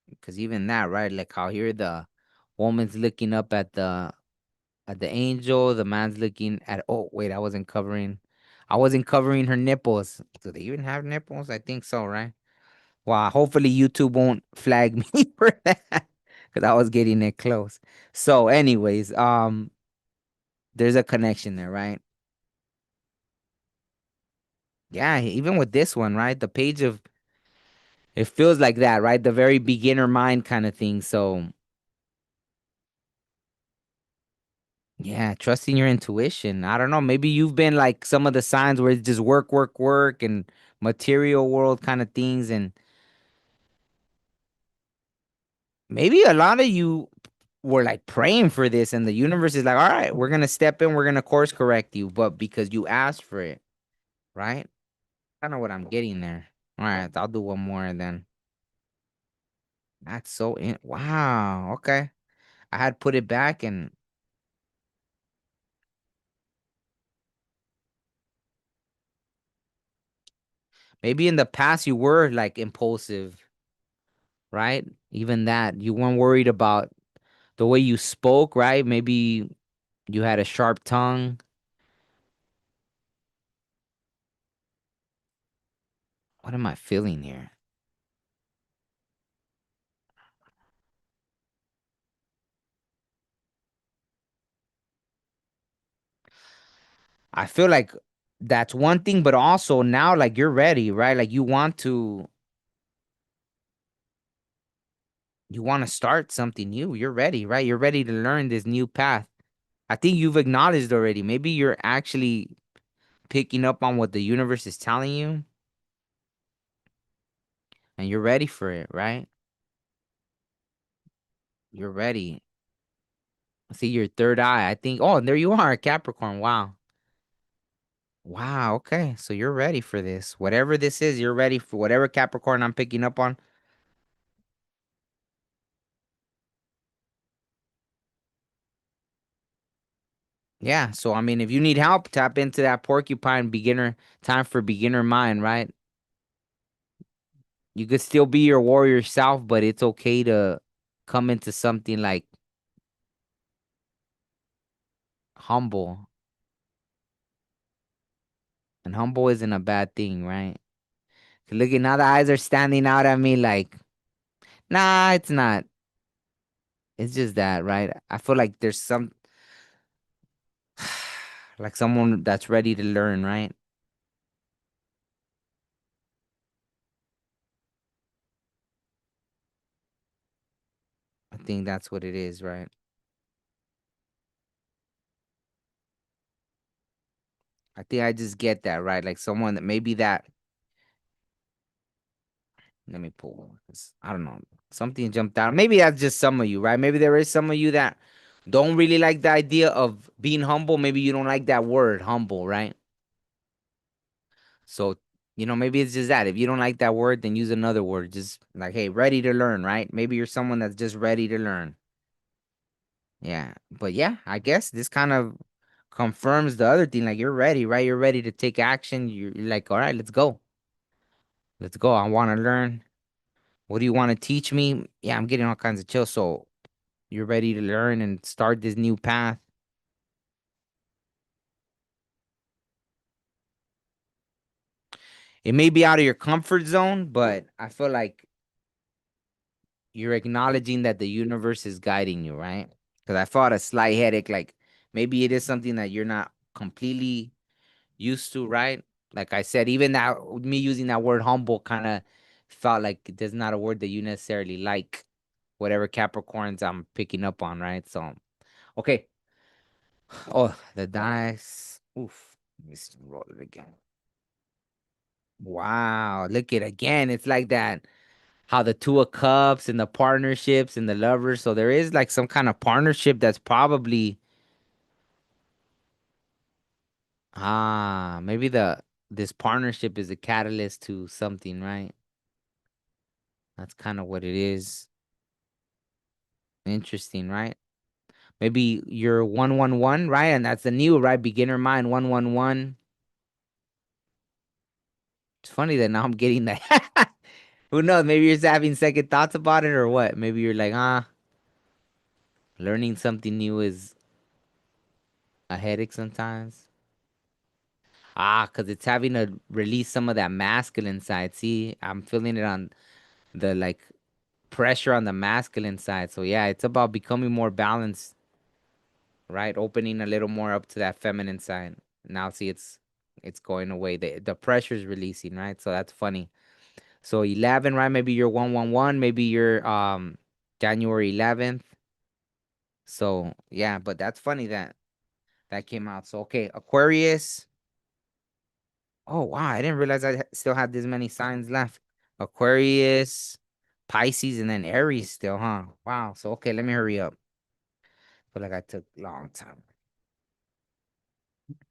Because even that, right? Like how here the woman's looking up at the angel, the man's looking at oh wait, I wasn't covering her nipples. Do they even have nipples? I think so, right? Wow, hopefully YouTube won't flag me for that. Because I was getting it close. So, anyways, there's a connection there, right? Yeah, even with this one, right? The page of it feels like that, right? The very beginner mind kind of thing. So yeah, trusting your intuition. I don't know. Maybe you've been like some of the signs where it's just work, work, work, and material world kind of things. And maybe a lot of you were like praying for this, and the universe is like, all right, we're going to step in, we're going to course correct you, but because you asked for it, right? I don't know what I'm getting there. All right, I'll do one more and then that's wow. Okay. I had put it back and maybe in the past you were like impulsive, right? Even that you weren't worried about the way you spoke, right? Maybe you had a sharp tongue. What am I feeling here? I feel like that's one thing, but also now like you're ready, right? Like you want to start something new. You're ready, right? You're ready to learn this new path. I think you've acknowledged already. Maybe you're actually picking up on what the universe is telling you and you're ready for it, right? You're ready. See your third eye. I think, oh, there you are, Capricorn. Wow. Wow, okay. So you're ready for this. Whatever this is, you're ready for whatever Capricorn I'm picking up on. Yeah, so I mean, if you need help, tap into that porcupine beginner time for beginner mind, right? You could still be your warrior self, but it's okay to come into something like humble. And humble isn't a bad thing, right? Look at now the eyes are standing out at me like, nah, it's not. It's just that, right? I feel like there's some like someone that's ready to learn, right? I think that's what it is, right? I think I just get that, right? Like someone that maybe that. Let me pull one 'cause I don't know. Something jumped out. Maybe that's just some of you, right? Maybe there is some of you that don't really like the idea of being humble. Maybe you don't like that word, humble, right? So, maybe it's just that. If you don't like that word, then use another word. Just like, hey, ready to learn, right? Maybe you're someone that's just ready to learn. Yeah. But yeah, I guess this kind of confirms the other thing. Like, you're ready, right? You're ready to take action. You're like, all right, let's go. Let's go. I want to learn. What do you want to teach me? Yeah, I'm getting all kinds of chills. So you're ready to learn and start this new path. It may be out of your comfort zone, but I feel like you're acknowledging that the universe is guiding you, right? Because I felt a slight headache. Like maybe it is something that you're not completely used to, right? Like I said, even that me using that word humble kind of felt like there's not a word that you necessarily like, whatever Capricorns I'm picking up on, right? So, okay. Oh, the dice. Oof. Let me roll it again. Wow. Look at again. It's like that. How the two of cups and the partnerships and the lovers. So there is like some kind of partnership that's probably maybe the this partnership is a catalyst to something, right? That's kind of what it is. Interesting, right? Maybe you're 111, right? And that's the new, right? Beginner mind 111. It's funny that now I'm getting that. Who knows? Maybe you're just having second thoughts about it or what? Maybe you're like, learning something new is a headache sometimes. Because it's having to release some of that masculine side. See, I'm feeling it on the like pressure on the masculine side. So yeah, it's about becoming more balanced, right? Opening a little more up to that feminine side. Now see it's going away. The pressure's releasing, right? So that's funny. So 11, right? Maybe you're 111, maybe you're January 11th. So yeah, but that's funny that that came out. So okay, Aquarius. Oh wow, I didn't realize I still had this many signs left. Aquarius, Pisces, and then Aries still, huh? Wow. So okay, let me hurry up. Feel like I took a long time.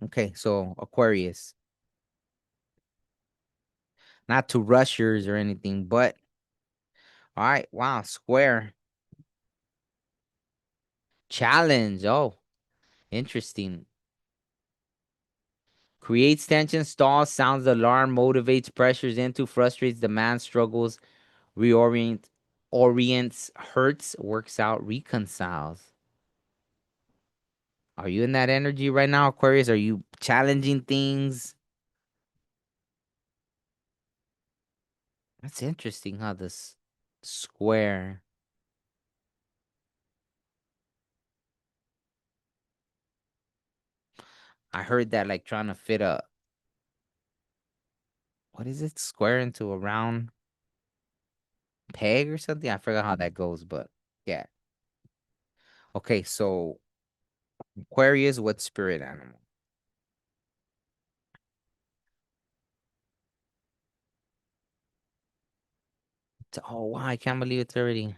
Okay, so Aquarius. Not to rush yours or anything, but all right, wow, square. Challenge. Oh, interesting. Creates tension, stalls, sounds the alarm, motivates, pressures into, frustrates, demands, struggles, orients, hurts, works out, reconciles. Are you in that energy right now, Aquarius? Are you challenging things? That's interesting, huh? This square. I heard that like trying to fit a what is it? Square into a round peg or something. I forgot how that goes, but yeah. Okay, so Aquarius, what spirit animal? Oh wow, I can't believe it's already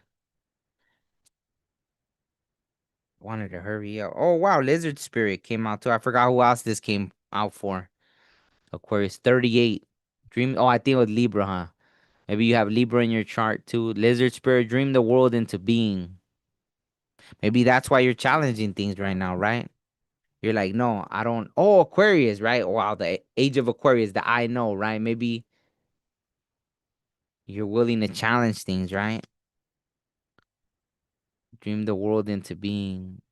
wanted to hurry up. Oh wow, lizard spirit came out too. I forgot who else this came out for. Aquarius 38. Dream. Oh, I think it was Libra, huh? Maybe you have Libra in your chart too. Lizard spirit, dream the world into being. Maybe that's why you're challenging things right now, right? You're like, no, I don't. Oh, Aquarius, right? Wow, the age of Aquarius, the I know, right? Maybe you're willing to challenge things, right? Dream the world into being.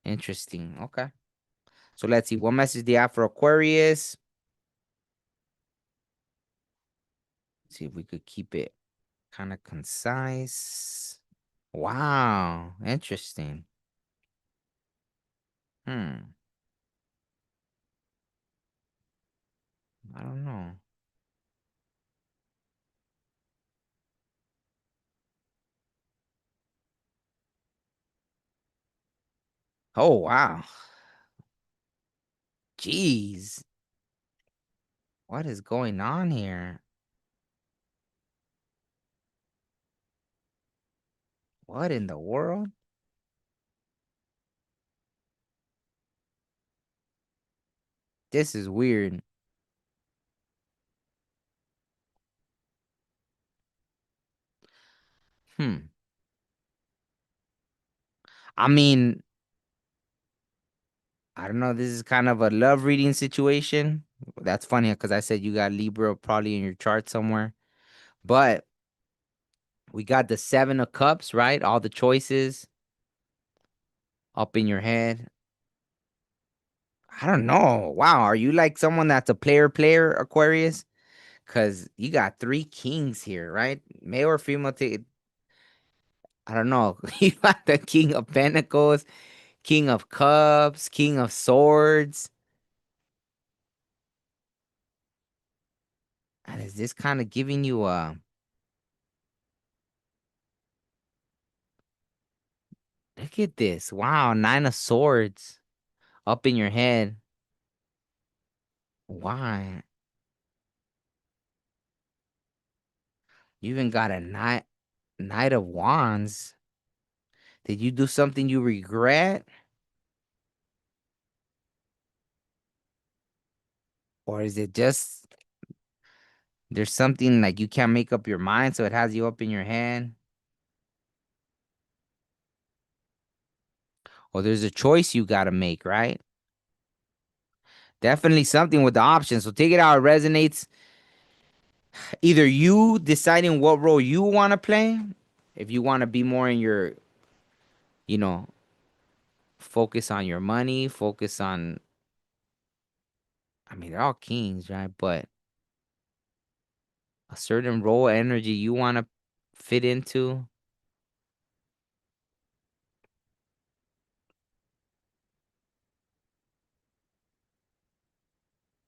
Interesting. Okay. So let's see. What message do you have for Aquarius? See if we could keep it kind of concise. Wow. Interesting. Hmm. I don't know. Oh, wow. Jeez. What is going on here? What in the world? This is weird. Hmm. I mean, I don't know. This is kind of a love reading situation. That's funny because I said you got Libra probably in your chart somewhere. But we got the Seven of Cups, right? All the choices up in your head. I don't know. Wow. Are you like someone that's a player, Aquarius? Because you got three kings here, right? Male or female? I don't know. You got the King of Pentacles, King of Cups, King of Swords. And is this kind of giving you a look at this? Wow, Nine of Swords up in your head. Why? You even got a Knight of Wands. Did you do something you regret? Or is it just there's something like you can't make up your mind, so it has you up in your head? Or there's a choice you gotta make, right? Definitely something with the options. So take it out. It resonates. Either you deciding what role you want to play, if you want to be more in your, you know, focus on your money, focus on, I mean, they're all kings, right? But a certain role energy you want to fit into,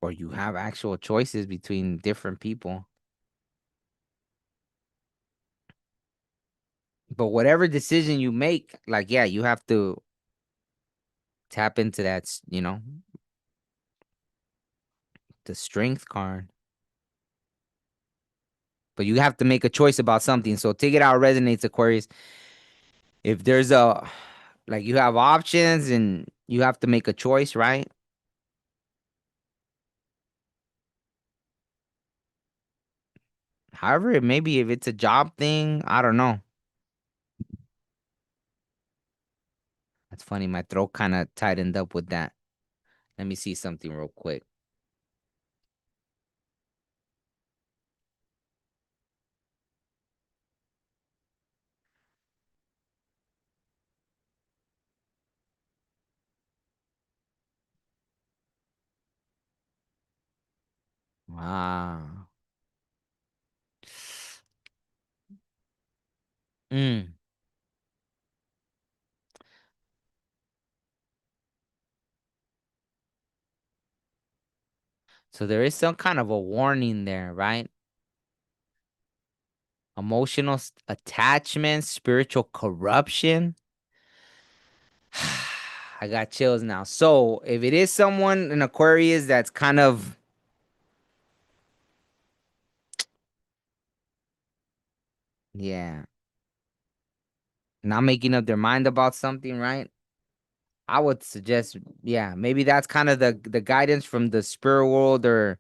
or you have actual choices between different people. But whatever decision you make, like, yeah, you have to tap into that, the strength card. But you have to make a choice about something. So take it out resonates, Aquarius. If there's like you have options and you have to make a choice, right? However, maybe if it's a job thing, I don't know. That's funny. My throat kind of tightened up with that. Let me see something real quick. Wow. Mm. So there is some kind of a warning there, right? Emotional attachment, spiritual corruption. I got chills now. So if it is someone in Aquarius that's kind of, yeah, not making up their mind about something, right? I would suggest, yeah, maybe that's kind of the guidance from the spirit world or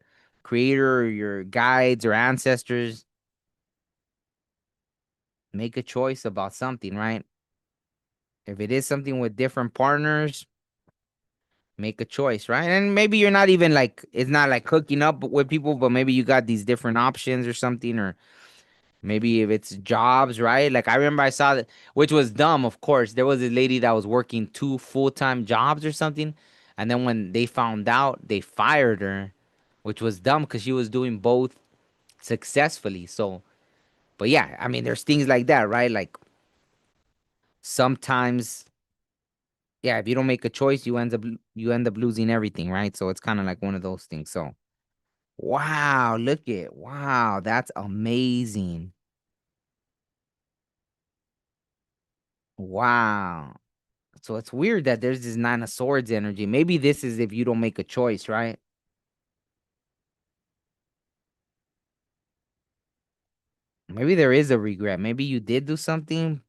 creator or your guides or ancestors, make a choice about something, right? If it is something with different partners, make a choice, right? And maybe you're not even like, it's not like hooking up with people, but maybe you got these different options or something, or maybe if it's jobs, right? Like I remember I saw that, which was dumb, of course. There was a lady that was working two full-time jobs or something. And then when they found out, they fired her, which was dumb because she was doing both successfully. So, but yeah, I mean, there's things like that, right? Like sometimes, yeah, if you don't make a choice, you end up losing everything, right? So it's kind of like one of those things. So, wow, that's amazing. Wow. So it's weird that there's this Nine of Swords energy. Maybe this is if you don't make a choice, right? Maybe there is a regret. Maybe you did do something,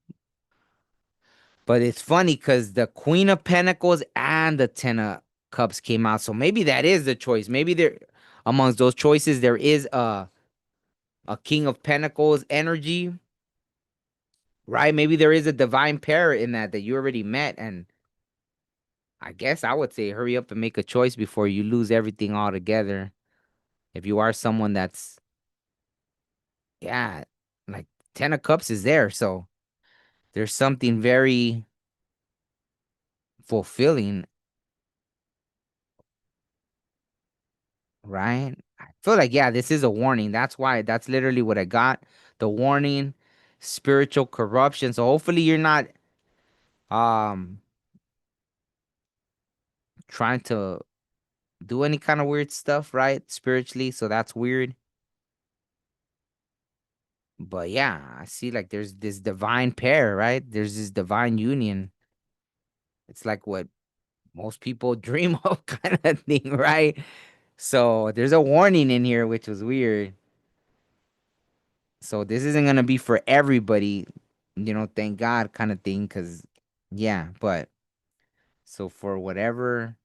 but it's funny because the Queen of Pentacles and the Ten of Cups came out. So maybe that is the choice. Maybe there, amongst those choices, there is a King of Pentacles energy, right? Maybe there is a divine pair in that you already met. And I guess I would say hurry up and make a choice before you lose everything altogether. If you are someone that's, yeah, like Ten of Cups is there. So there's something very fulfilling, right? I feel like, yeah, this is a warning. That's literally what I got. The warning, spiritual corruption. So hopefully you're not um trying to do any kind of weird stuff, right? Spiritually. So that's weird. But yeah, I see like there's this divine pair, right? There's this divine union. It's like what most people dream of kind of thing, right? So there's a warning in here, which was weird. So this isn't gonna be for everybody, thank God kind of thing, because yeah, but so for whatever,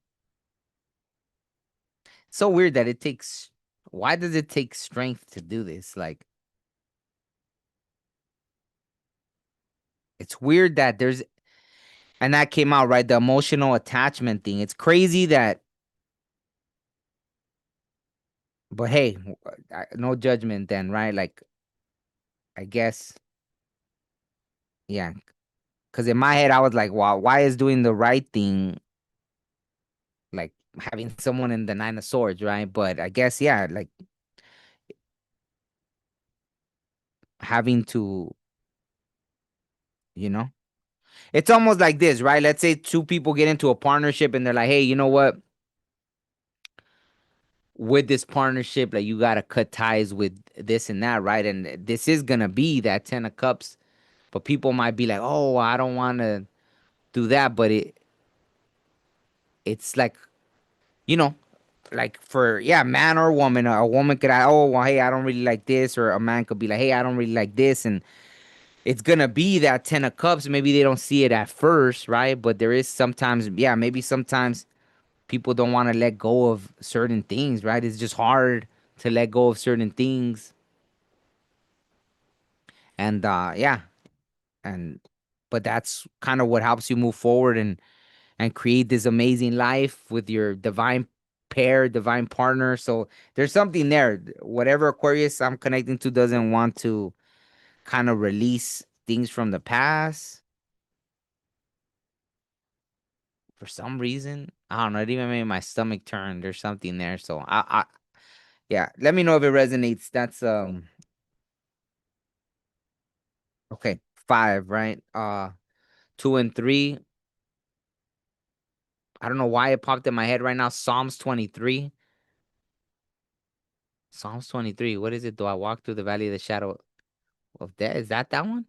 so weird that it takes, why does it take strength to do this? Like, it's weird that there's, and that came out, right? The emotional attachment thing. It's crazy that, but hey, no judgment then, right? Like, I guess, yeah, because in my head, I was like, wow, why is doing the right thing like having someone in the Nine of Swords, right? But I guess, yeah, like having to, you know, it's almost like this, right? Let's say two people get into a partnership and they're like, hey, you know what? With this partnership, like you gotta cut ties with this and that, right? And this is gonna be that Ten of Cups, but people might be like, oh, I don't want to do that, but it's like, you know, like for, yeah, man or woman, a woman could, oh, well, hey, I don't really like this, or a man could be like, hey, I don't really like this, and it's gonna be that Ten of Cups. Maybe they don't see it at first, right? But there is sometimes, yeah, maybe sometimes people don't want to let go of certain things, right? It's just hard to let go of certain things. And yeah, and but that's kind of what helps you move forward and create this amazing life with your divine pair, divine partner. So there's something there. Whatever Aquarius I'm connecting to doesn't want to kind of release things from the past for some reason. I don't know. It even made my stomach turn. There's something there. So yeah. Let me know if it resonates. That's okay. Five, right? Two and three. I don't know why it popped in my head right now. Psalms 23. Psalms 23. What is it? Do I walk through the valley of the shadow of death? Is that one?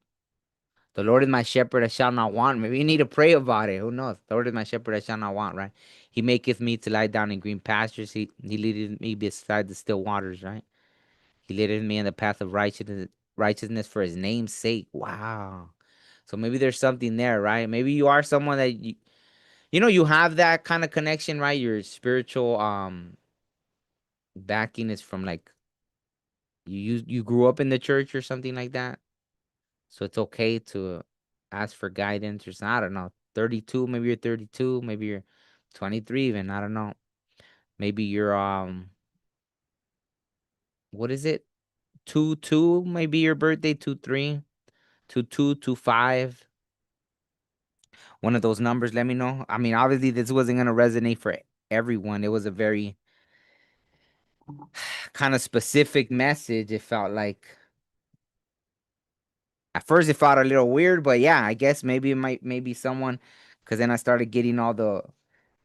The Lord is my shepherd, I shall not want. Maybe you need to pray about it. Who knows? The Lord is my shepherd, I shall not want, right? He maketh me to lie down in green pastures. He leadeth me beside the still waters, right? He leadeth me in the path of righteousness for his name's sake. Wow. So maybe there's something there, right? Maybe you are someone that you have that kind of connection, right? Your spiritual backing is from like you grew up in the church or something like that. So it's okay to ask for guidance or something. I don't know. 32, maybe you're 32, maybe you're 23 even. I don't know. Maybe you're what is it? 2-2, maybe your birthday, 2-3, 2-2, 2-5. One of those numbers, let me know. I mean, obviously this wasn't gonna resonate for everyone. It was a very kind of specific message. It felt like at first it felt a little weird, but yeah, I guess maybe it might maybe someone because then I started getting all the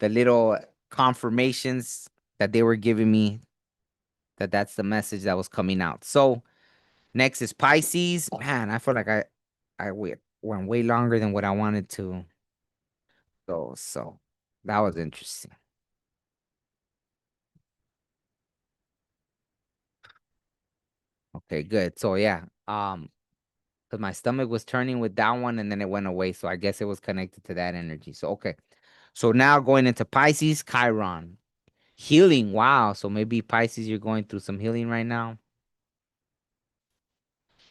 little confirmations that they were giving me that that's the message that was coming out. So next is Pisces. Man, I feel like went way longer than what I wanted to. So that was interesting. Okay, good. So yeah, because my stomach was turning with that one and then it went away. So I guess it was connected to that energy. So okay. So now going into Pisces, Chiron. Healing. Wow. So maybe Pisces, you're going through some healing right now.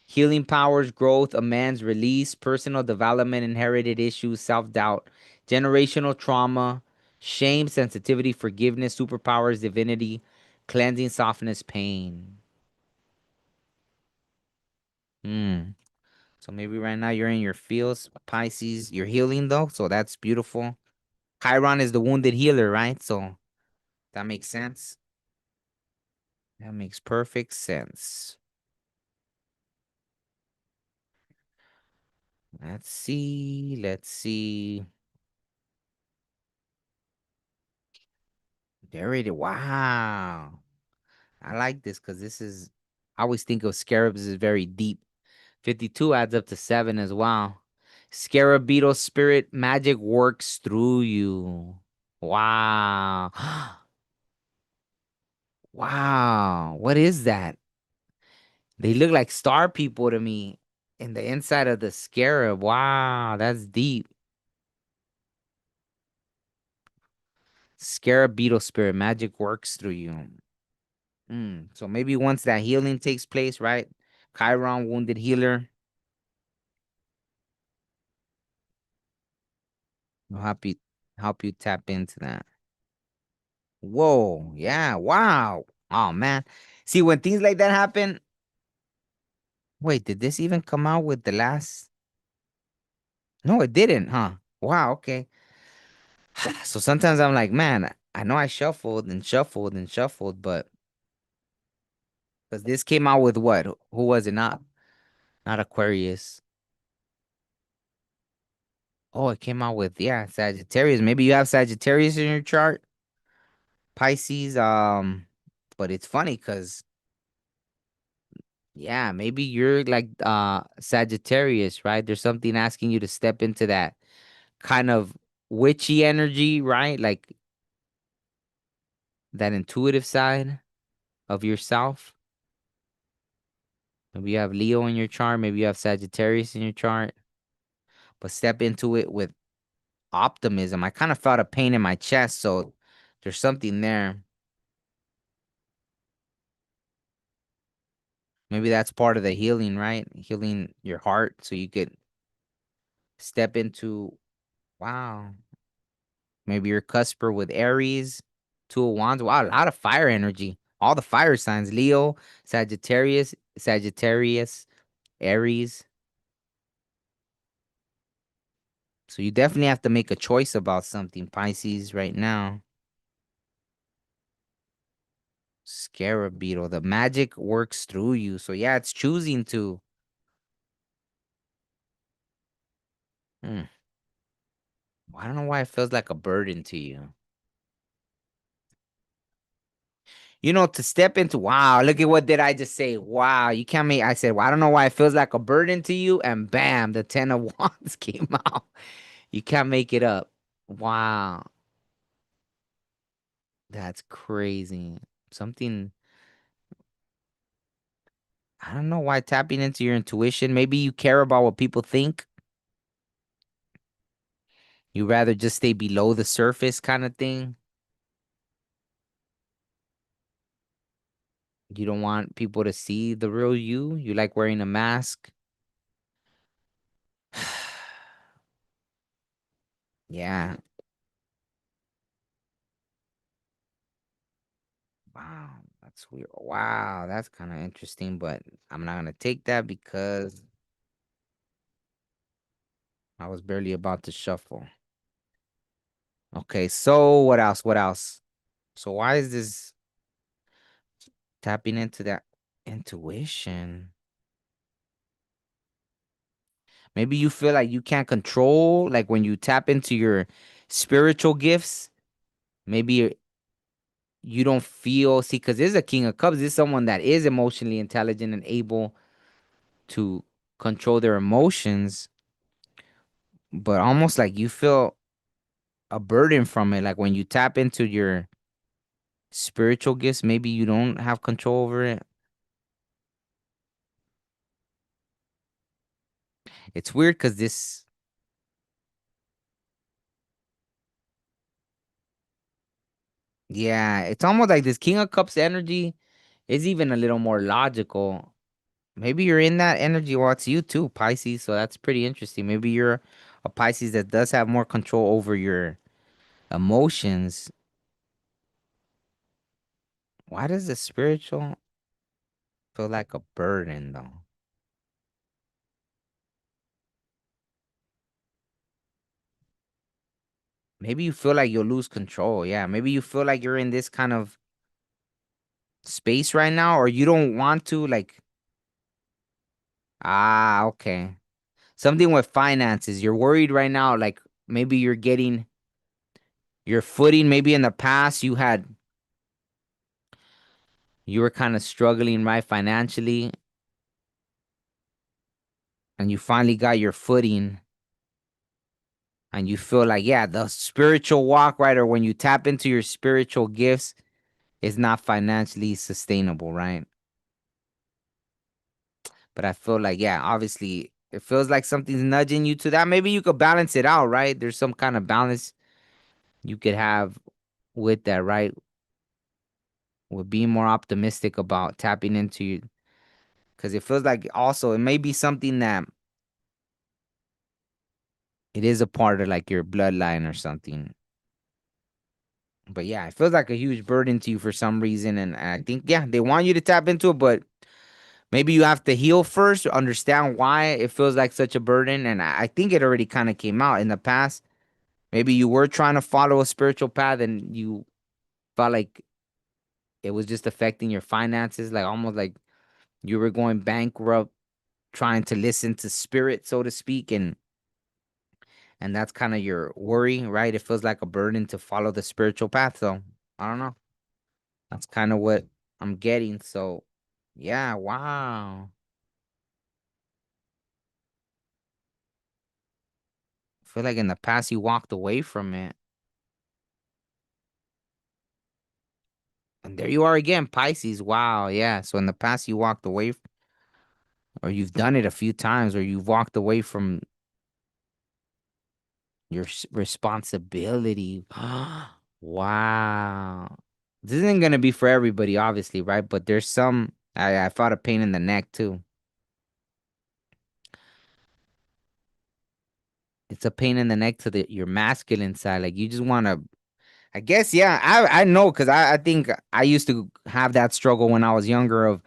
Healing powers, growth, amends, release, personal development, inherited issues, self-doubt, generational trauma, shame, sensitivity, forgiveness, superpowers, divinity, cleansing, softness, pain. Hmm. So maybe right now you're in your fields, Pisces. You're healing though, so that's beautiful. Chiron is the wounded healer, right? So that makes sense. That makes perfect sense. Let's see. Let's see. There it is. Wow. I like this because this is, I always think of scarabs as very deep. 52 adds up to 7 as well. Scarab beetle spirit magic works through you. Wow. Wow. What is that? They look like star people to me in the inside of the scarab. Wow. That's deep. Scarab beetle spirit magic works through you. So maybe once that healing takes place, right? Chiron wounded healer will help you tap into that. Whoa, yeah, wow. Oh man. See, when things like that happen, wait, did this even come out with the last? No, it didn't, huh? Wow, okay. So sometimes I'm like, man, I know I shuffled and shuffled and shuffled, but because this came out with what? Who was it? Not Aquarius. Oh, it came out with, yeah, Sagittarius. Maybe you have Sagittarius in your chart, Pisces. But it's funny because yeah, maybe you're like Sagittarius, right? There's something asking you to step into that kind of witchy energy, right? Like that intuitive side of yourself. Maybe you have Leo in your chart, maybe you have Sagittarius in your chart, but step into it with optimism. I kind of felt a pain in my chest, so there's something there. Maybe that's part of the healing, right? Healing your heart so you could step into, wow, maybe you're cusper with Aries, Two of Wands. Wow, a lot of fire energy. All the fire signs: Leo, Sagittarius, Aries. So you definitely have to make a choice about something, Pisces, right now. Scarab beetle. The magic works through you. So yeah, it's choosing to. Hmm. I don't know why it feels like a burden to you. To step into, wow, look at what did I just say? Wow, you can't make, I said, well, I don't know why it feels like a burden to you. And bam, the 10 of Wands came out. You can't make it up. Wow, that's crazy. Something, I don't know why tapping into your intuition. Maybe you care about what people think. You rather just stay below the surface kind of thing. You don't want people to see the real you. You like wearing a mask. Yeah. Wow. That's weird. Wow. That's kind of interesting, but I'm not going to take that because I was barely about to shuffle. Okay. So what else? What else? So why is this tapping into that intuition? Maybe you feel like you can't control, like when you tap into your spiritual gifts, maybe you don't feel, see, because this is a King of Cups. This is someone that is emotionally intelligent and able to control their emotions, but almost like you feel a burden from it. Like when you tap into your spiritual gifts, maybe you don't have control over it. It's weird because this, yeah, it's almost like this King of Cups energy is even a little more logical. Maybe you're in that energy. Well, it's you too, Pisces. So that's pretty interesting. Maybe you're a Pisces that does have more control over your emotions. Why does the spiritual feel like a burden though? Maybe you feel like you'll lose control. Yeah. Maybe you feel like you're in this kind of space right now, or you don't want to, like, okay. Something with finances. You're worried right now, like maybe you're getting your footing. Maybe in the past you were kind of struggling, right, financially, and you finally got your footing and you feel like, yeah, the spiritual walk, right, or when you tap into your spiritual gifts, is not financially sustainable, right? But I feel like, yeah, obviously it feels like something's nudging you to that. Maybe you could balance it out, right? There's some kind of balance you could have with that, right? With being more optimistic about tapping into you. Because it feels like also it may be something that it is a part of like your bloodline or something. But yeah, it feels like a huge burden to you for some reason. And I think, yeah, they want you to tap into it, but maybe you have to heal first, understand why it feels like such a burden. And I think it already kind of came out in the past. Maybe you were trying to follow a spiritual path and you felt like it was just affecting your finances, like almost like you were going bankrupt trying to listen to spirit, so to speak, and that's kind of your worry, right? It feels like a burden to follow the spiritual path. So I don't know. That's kind of what I'm getting. So yeah, wow. I feel like in the past you walked away from it. And there you are again, Pisces. Wow, yeah. So in the past you walked away or you've done it a few times or you've walked away from your responsibility. Wow. This isn't gonna be for everybody, obviously, right? But there's some I felt a pain in the neck too. It's a pain in the neck to your masculine side. Like you just wanna I guess, yeah, I know because I think I used to have that struggle when I was younger of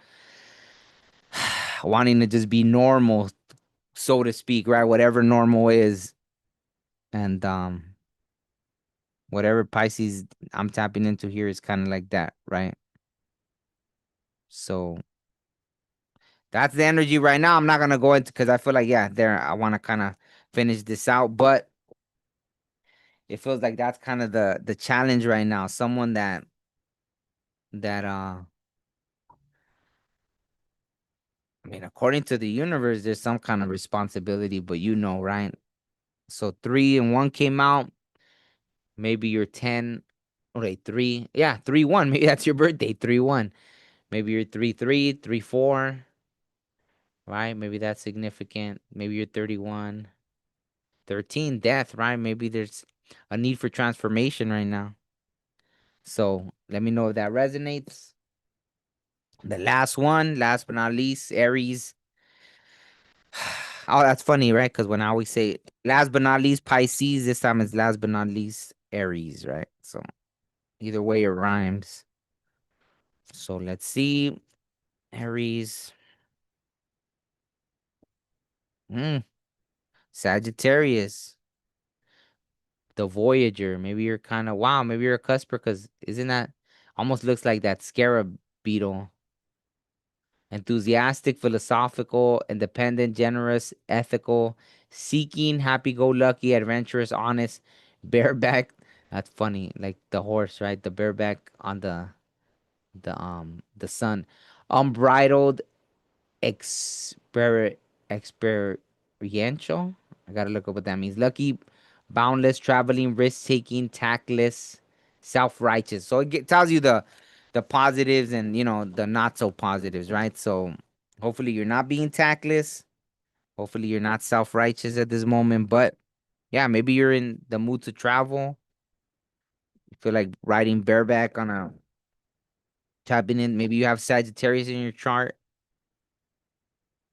wanting to just be normal, so to speak, right? Whatever normal is. And whatever Pisces I'm tapping into here is kind of like that, right? So that's the energy right now. I'm not gonna go into because I feel like, yeah, there I want to kind of finish this out, but it feels like that's kind of the challenge right now. Someone that I mean, according to the universe, there's some kind of responsibility, but you know, right? So 3 and 1 came out. Maybe you're 10. Okay, 3. Yeah, 3-1. Maybe that's your birthday. 3-1. Maybe you're 3-3, 3-4. Right? Maybe that's significant. Maybe you're 31. 13, death, right? Maybe there's a need for transformation right now. So let me know if that resonates. The last one, last but not least, Aries. Oh, that's funny, right? Because when I always say last but not least Pisces, this time it's last but not least Aries, right? So either way, it rhymes. So let's see. Aries. Mm, Sagittarius. The Voyager. Maybe you're kind of, wow, maybe you're a cusper because isn't that almost looks like that scarab beetle? Enthusiastic, philosophical, independent, generous, ethical, seeking, happy-go-lucky, adventurous, honest, bareback. That's funny, like the horse, right? The bareback on the sun. Unbridled, exper experiential. I gotta look up what that means. Lucky, boundless, traveling, risk-taking, tactless, self-righteous. So tells you the positives and the not so positives, right? So hopefully you're not being tactless. Hopefully you're not self-righteous at this moment. But yeah, maybe you're in the mood to travel. You feel like riding bareback on a tapping in. Maybe you have Sagittarius in your chart.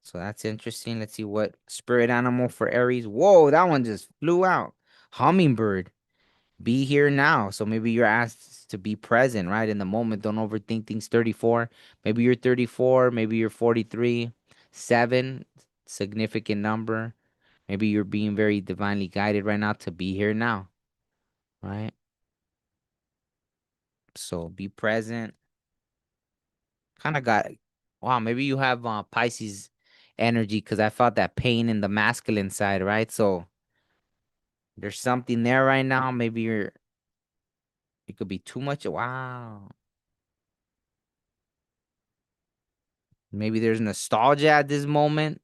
So that's interesting. Let's see what spirit animal for Aries. Whoa, that one just flew out. Hummingbird. Be here now. So maybe you're asked to be present, right? In the moment. Don't overthink things. 34. Maybe you're 34. Maybe you're 43. 7, significant number. Maybe you're being very divinely guided right now to be here now, right? So be present. Kind of got, wow, maybe you have Pisces energy because I felt that pain in the masculine side, right? So there's something there right now. Maybe it could be too much. Wow. Maybe there's nostalgia at this moment.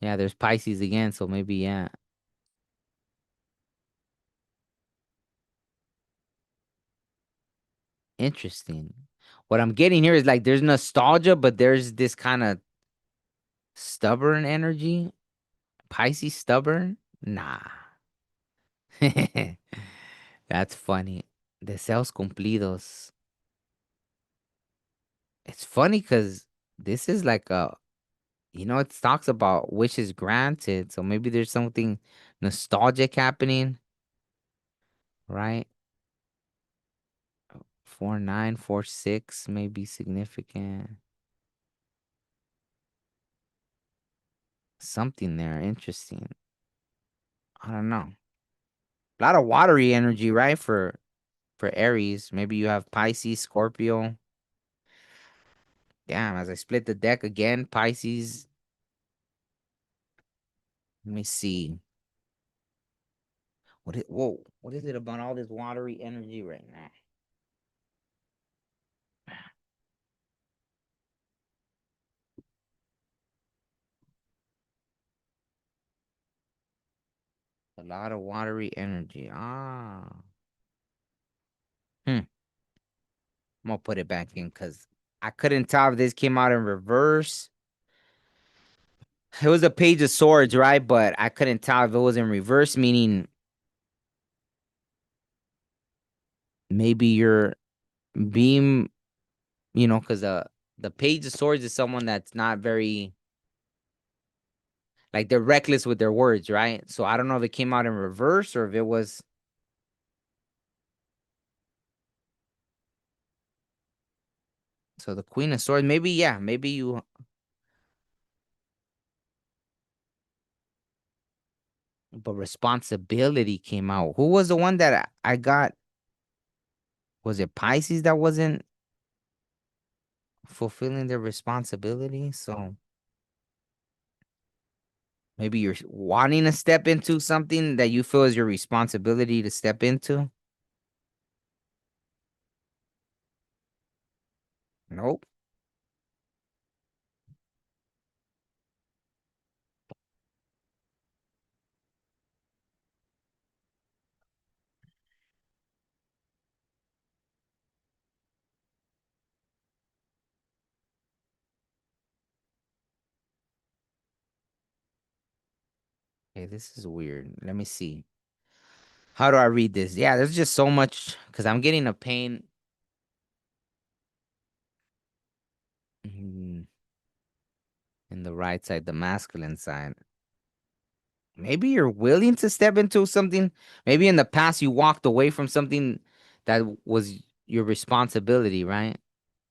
Yeah, there's Pisces again, so maybe yeah. Interesting. What I'm getting here is like there's nostalgia, but there's this kind of stubborn energy. Pisces stubborn? Nah. That's funny. Deseos cumplidos. It's funny because this is like it talks about wishes granted. So maybe there's something nostalgic happening, right? 4-9, 4-6 may be significant. Something there, interesting. I don't know. A lot of watery energy, right? For Aries. Maybe you have Pisces, Scorpio. Damn, as I split the deck again, Pisces. Let me see. What is it about all this watery energy right now? A lot of watery energy. Ah. Hmm. I'm gonna put it back in because I couldn't tell if this came out in reverse. It was a page of swords, right? But I couldn't tell if it was in reverse, meaning maybe you're being, because the page of swords is someone that's not very like they're reckless with their words, right? So I don't know if it came out in reverse or if it was so the Queen of Swords. Maybe yeah, maybe you. But responsibility came out. Who was the one that I got? Was it Pisces that wasn't fulfilling their responsibility? So maybe you're wanting to step into something that you feel is your responsibility to step into. Nope. Okay, this is weird. Let me see. How do I read this? Yeah, there's just so much because I'm getting a pain. Mm, in the right side, the masculine side. Maybe you're willing to step into something. Maybe in the past you walked away from something that was your responsibility, right?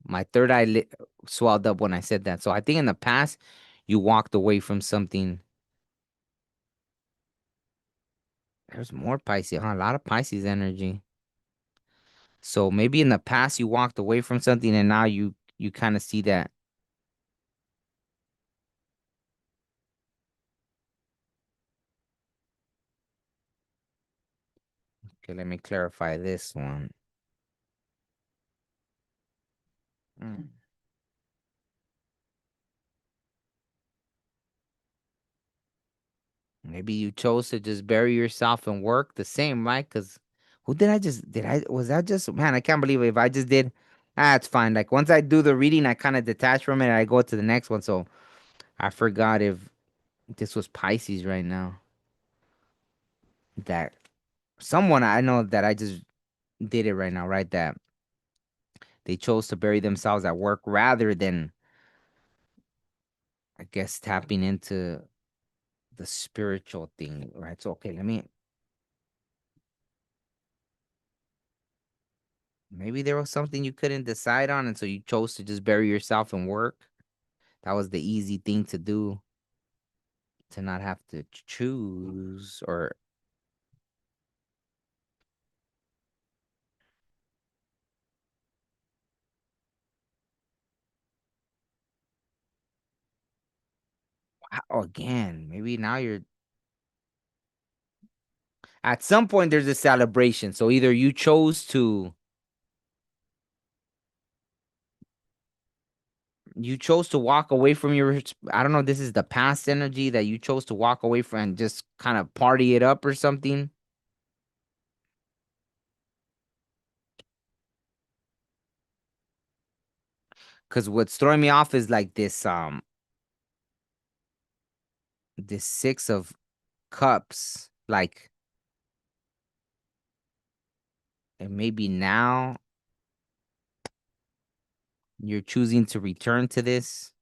My third eye swelled up when I said that. So I think in the past you walked away from something. There's more Pisces, huh? A lot of Pisces energy. So maybe in the past you walked away from something and now you kind of see that. Okay, let me clarify this one. Mm. Maybe you chose to just bury yourself and work the same, right? Because who did I just was that just man, I can't believe it. If I just did it's fine. Like once I do the reading, I kind of detach from it and I go to the next one. So I forgot if this was Pisces right now. That someone I know that I just did it right now, right? That they chose to bury themselves at work rather than, I guess, tapping into the spiritual thing, right? So, okay, maybe there was something you couldn't decide on, and so you chose to just bury yourself in work. That was the easy thing to do, to not have to choose or, again, maybe now you're, at some point, there's a celebration. So either you chose to walk away from your, I don't know, this is the past energy that you chose to walk away from and just kind of party it up or something. Because what's throwing me off is like this six of cups, like, and maybe now you're choosing to return to this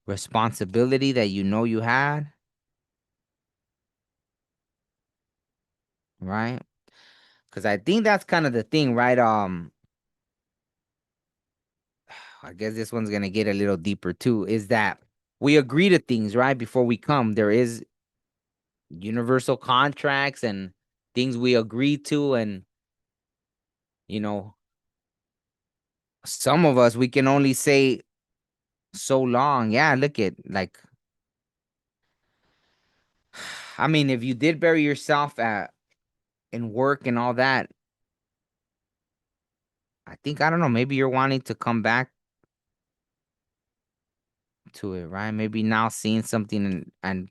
responsibility that you know you had, right? Because I think that's kind of the thing, right? I guess this one's gonna get a little deeper too, is that we agree to things, right? Before we come, there is universal contracts and things we agree to, and you know, some of us we can only say so long. Yeah, look at like, I mean, if you did bury yourself at in work and all that, I think I don't know, maybe you're wanting to come back to it, right? Maybe now seeing something and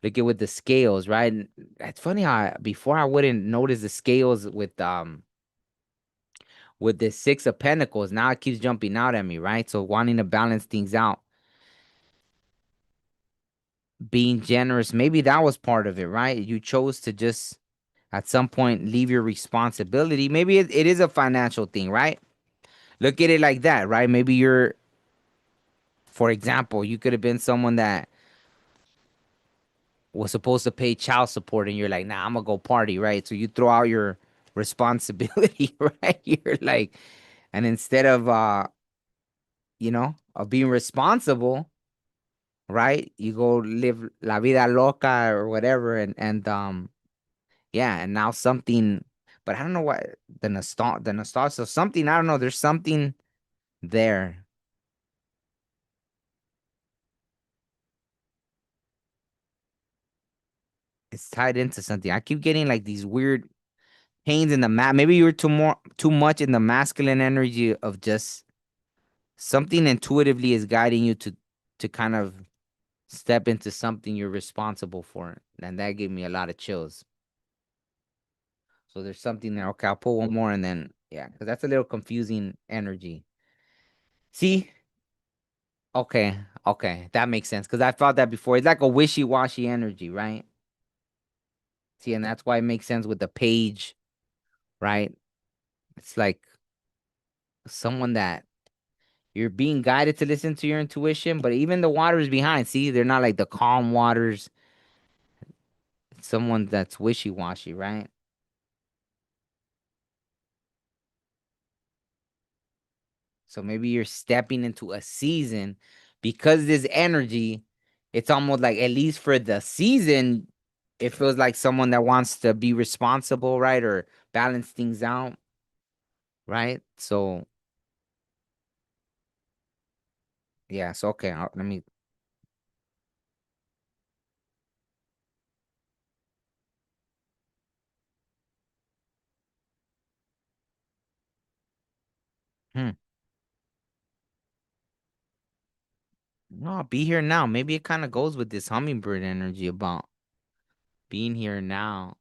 look at with the scales, right? And it's funny how before I wouldn't notice the scales with the six of pentacles. Now it keeps jumping out at me, right? So wanting to balance things out, being generous, maybe that was part of it, right? You chose to just at some point leave your responsibility. Maybe it is a financial thing, right? Look at it like that, right? Maybe you're, for example, you could have been someone that was supposed to pay child support and you're like, nah, I'm gonna go party, right? So you throw out your responsibility, right? You're like, and instead of of being responsible, right? You go live la vida loca or whatever, and yeah, and now something, but I don't know what the nostalgia, so something, I don't know, there's something there. It's tied into something. I keep getting like these weird pains in the mat. Maybe you were too much in the masculine energy of just something intuitively is guiding you to kind of step into something you're responsible for. And that gave me a lot of chills. So there's something there. Okay, I'll pull one more and then yeah, because that's a little confusing energy. See? Okay, okay, that makes sense. Because I felt that before. It's like a wishy-washy energy, right? See, and that's why it makes sense with the page, right? It's like someone that You're being guided to listen to your intuition, but even the waters behind, see, they're not like the calm waters. It's someone that's wishy-washy, right? So maybe you're stepping into a season because this energy, it's almost like at least for the season, it feels like someone that wants to be responsible, right? Or balance things out, right? So yeah, so okay, let me hmm. No, be here now. Maybe it kind of goes with this hummingbird energy about being here now,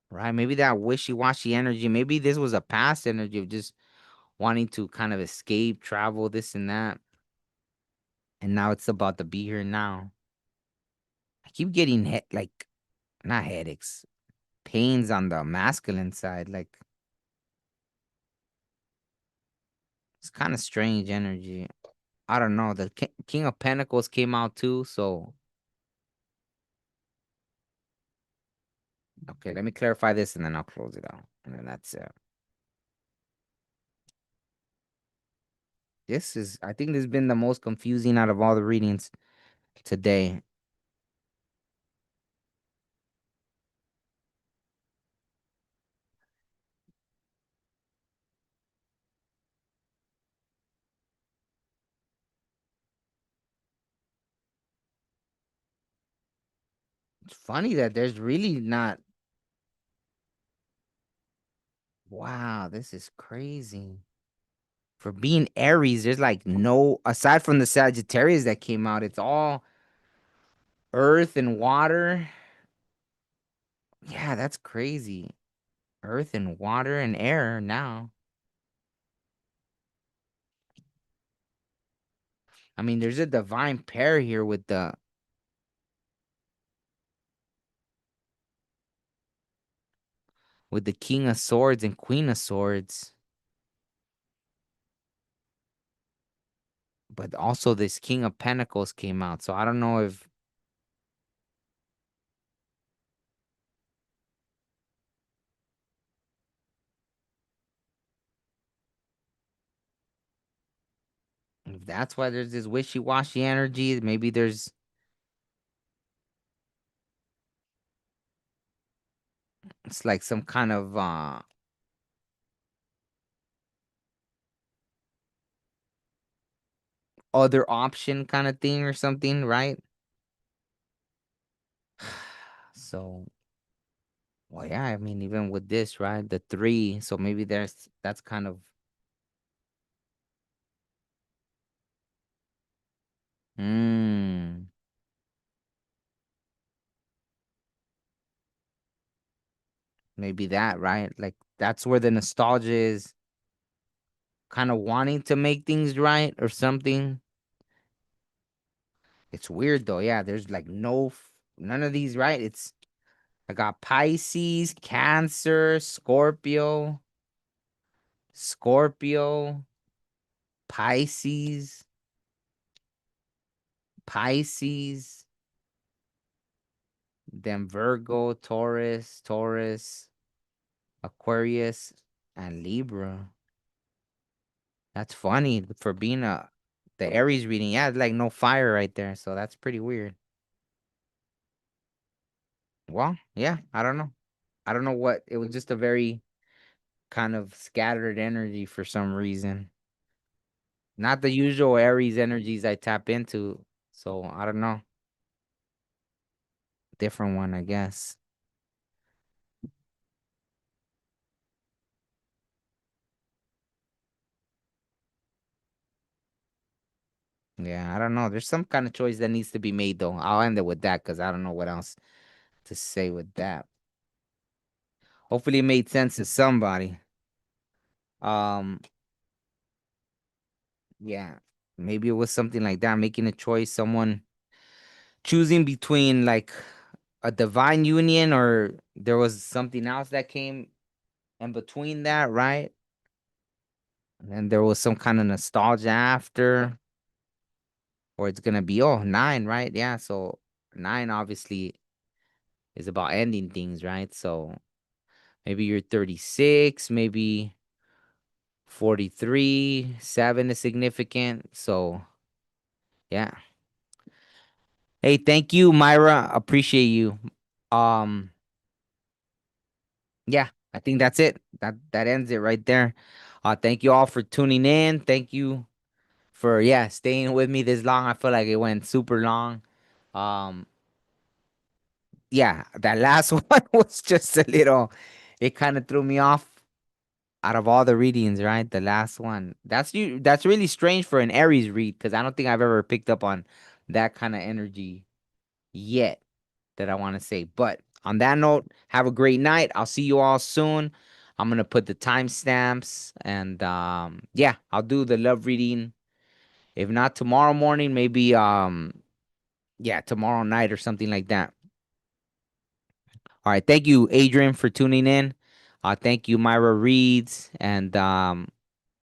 right? Maybe that wishy-washy energy, maybe this was a past energy of just wanting to kind of escape, travel, this and that. And now it's about to be here now. I keep getting like not headaches, pains on the masculine side. Like it's kind of strange energy. I don't know. The King of Pentacles came out too, so okay. Let me clarify this, and then I'll close it out, and then that's it. I think this has been the most confusing out of all the readings today. It's funny that there's really not. Wow, this is crazy. For being Aries, there's like no, aside from the Sagittarius that came out, it's all earth and water. Yeah, that's crazy. Earth and water and air now. I mean, there's a divine pair here with the King of Swords and Queen of Swords. But also this King of Pentacles came out. So I don't know if that's why there's this wishy-washy energy. Maybe it's like some kind of other option kind of thing or something, right? So well, yeah, I mean, even with this, right? The three, so maybe that's kind of mm, maybe that, right? Like that's where the nostalgia is kind of wanting to make things right or something. It's weird though. Yeah, there's like none of these, right? I got Pisces, Cancer, Scorpio, Pisces, Pisces, then Virgo, Taurus, Aquarius, and Libra. That's funny for being the Aries reading. Yeah, it's like no fire right there. So that's pretty weird. Well, yeah, I don't know. I don't know what it was just a very kind of scattered energy for some reason. Not the usual Aries energies I tap into. So I don't know. Different one, I guess. Yeah, I don't know. There's some kind of choice that needs to be made though. I'll end it with that because I don't know what else to say with that. Hopefully it made sense to somebody. Um, yeah. Maybe it was something like that, making a choice, someone choosing between like a divine union or there was something else that came in between that, right? And there was some kind of nostalgia after, or it's gonna be, oh, nine, right? Yeah, so nine obviously is about ending things, right? So maybe you're 36, maybe 43, seven is significant. So yeah. Hey, thank you, Myra. Appreciate you. Um, yeah, I think that's it. That ends it right there. Thank you all for tuning in. Thank you for, yeah, staying with me this long. I feel like it went super long. Um, yeah, that last one was just a little, it kind of threw me off out of all the readings, right? The last one. That's really strange for an Aries read because I don't think I've ever picked up on that kind of energy yet that I want to say. But on that note, have a great night. I'll see you all soon. I'm gonna put the timestamps and yeah, I'll do the love reading. If not tomorrow morning, maybe yeah, tomorrow night or something like that. All right, thank you, Adrian, for tuning in. Thank you, Myra Reads, and